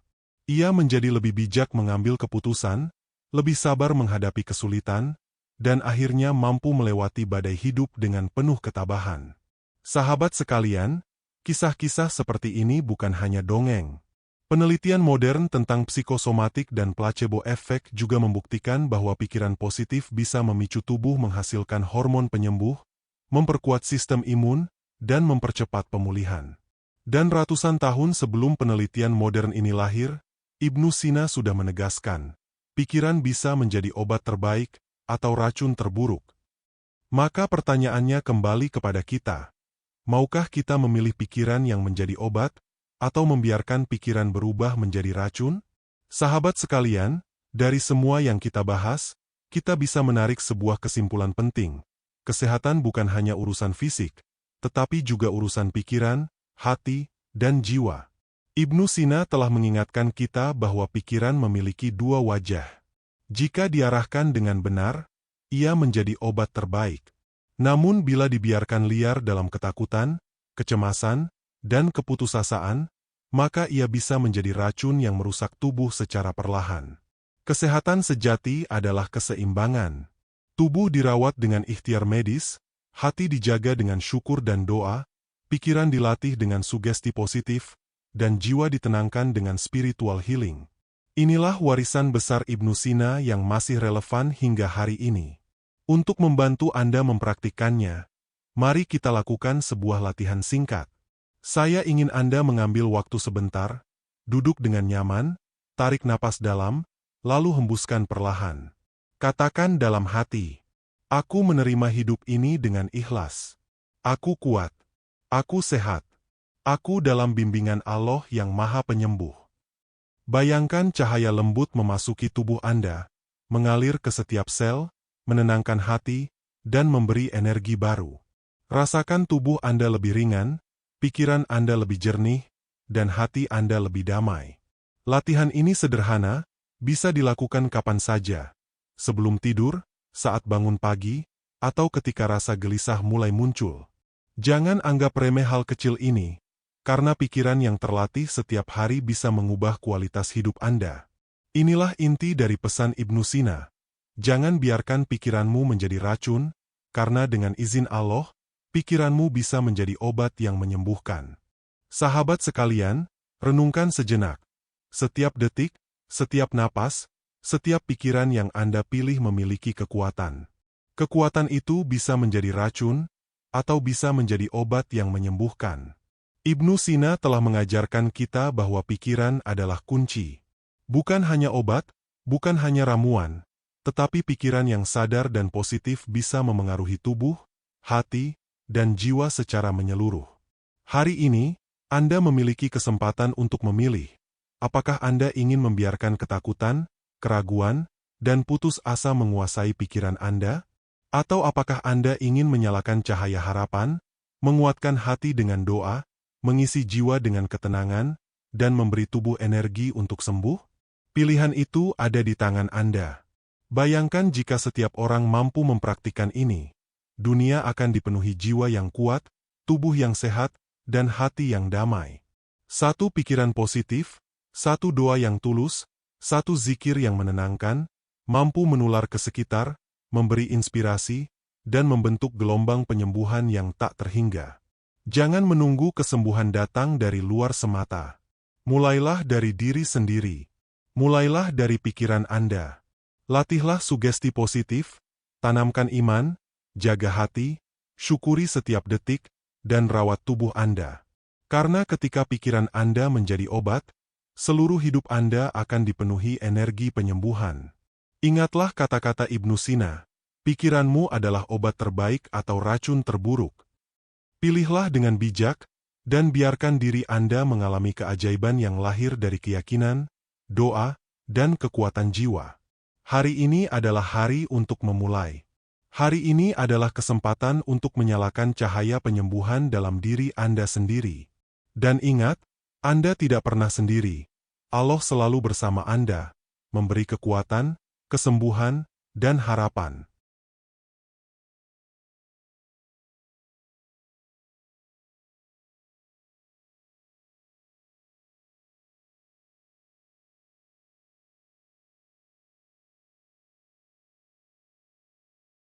Ia menjadi lebih bijak mengambil keputusan, lebih sabar menghadapi kesulitan, dan akhirnya mampu melewati badai hidup dengan penuh ketabahan. Sahabat sekalian, kisah-kisah seperti ini bukan hanya dongeng. Penelitian modern tentang psikosomatik dan placebo effect juga membuktikan bahwa pikiran positif bisa memicu tubuh menghasilkan hormon penyembuh, memperkuat sistem imun, dan mempercepat pemulihan. Dan ratusan tahun sebelum penelitian modern ini lahir, Ibnu Sina sudah menegaskan, pikiran bisa menjadi obat terbaik atau racun terburuk. Maka pertanyaannya kembali kepada kita. Maukah kita memilih pikiran yang menjadi obat, atau membiarkan pikiran berubah menjadi racun? Sahabat sekalian, dari semua yang kita bahas, kita bisa menarik sebuah kesimpulan penting. Kesehatan bukan hanya urusan fisik, tetapi juga urusan pikiran, hati, dan jiwa. Ibnu Sina telah mengingatkan kita bahwa pikiran memiliki dua wajah. Jika diarahkan dengan benar, ia menjadi obat terbaik. Namun bila dibiarkan liar dalam ketakutan, kecemasan, dan keputusasaan, maka ia bisa menjadi racun yang merusak tubuh secara perlahan. Kesehatan sejati adalah keseimbangan. Tubuh dirawat dengan ikhtiar medis, hati dijaga dengan syukur dan doa, pikiran dilatih dengan sugesti positif, dan jiwa ditenangkan dengan spiritual healing. Inilah warisan besar Ibnu Sina yang masih relevan hingga hari ini. Untuk membantu Anda mempraktikkannya, mari kita lakukan sebuah latihan singkat. Saya ingin Anda mengambil waktu sebentar, duduk dengan nyaman, tarik napas dalam, lalu hembuskan perlahan. Katakan dalam hati, Aku menerima hidup ini dengan ikhlas. Aku kuat. Aku sehat. Aku dalam bimbingan Allah yang Maha Penyembuh. Bayangkan cahaya lembut memasuki tubuh Anda, mengalir ke setiap sel, menenangkan hati, dan memberi energi baru. Rasakan tubuh Anda lebih ringan, pikiran Anda lebih jernih, dan hati Anda lebih damai. Latihan ini sederhana, bisa dilakukan kapan saja. Sebelum tidur, saat bangun pagi, atau ketika rasa gelisah mulai muncul. Jangan anggap remeh hal kecil ini, karena pikiran yang terlatih setiap hari bisa mengubah kualitas hidup Anda. Inilah inti dari pesan Ibnu Sina. Jangan biarkan pikiranmu menjadi racun, karena dengan izin Allah, pikiranmu bisa menjadi obat yang menyembuhkan. Sahabat sekalian, renungkan sejenak. Setiap detik, setiap napas, setiap pikiran yang Anda pilih memiliki kekuatan. Kekuatan itu bisa menjadi racun, atau bisa menjadi obat yang menyembuhkan. Ibnu Sina telah mengajarkan kita bahwa pikiran adalah kunci. Bukan hanya obat, bukan hanya ramuan, tetapi pikiran yang sadar dan positif bisa memengaruhi tubuh, hati, dan jiwa secara menyeluruh. Hari ini, Anda memiliki kesempatan untuk memilih. Apakah Anda ingin membiarkan ketakutan, keraguan, dan putus asa menguasai pikiran Anda? Atau apakah Anda ingin menyalakan cahaya harapan, menguatkan hati dengan doa, mengisi jiwa dengan ketenangan, dan memberi tubuh energi untuk sembuh? Pilihan itu ada di tangan Anda. Bayangkan jika setiap orang mampu mempraktikkan ini, dunia akan dipenuhi jiwa yang kuat, tubuh yang sehat, dan hati yang damai. Satu pikiran positif, satu doa yang tulus, satu zikir yang menenangkan, mampu menular ke sekitar, memberi inspirasi, dan membentuk gelombang penyembuhan yang tak terhingga. Jangan menunggu kesembuhan datang dari luar semata. Mulailah dari diri sendiri. Mulailah dari pikiran Anda. Latihlah sugesti positif, tanamkan iman, jaga hati, syukuri setiap detik, dan rawat tubuh Anda. Karena ketika pikiran Anda menjadi obat, seluruh hidup Anda akan dipenuhi energi penyembuhan. Ingatlah kata-kata Ibnu Sina, pikiranmu adalah obat terbaik atau racun terburuk. Pilihlah dengan bijak, dan biarkan diri Anda mengalami keajaiban yang lahir dari keyakinan, doa, dan kekuatan jiwa. Hari ini adalah hari untuk memulai. Hari ini adalah kesempatan untuk menyalakan cahaya penyembuhan dalam diri Anda sendiri. Dan ingat, Anda tidak pernah sendiri. Allah selalu bersama Anda, memberi kekuatan, kesembuhan, dan harapan.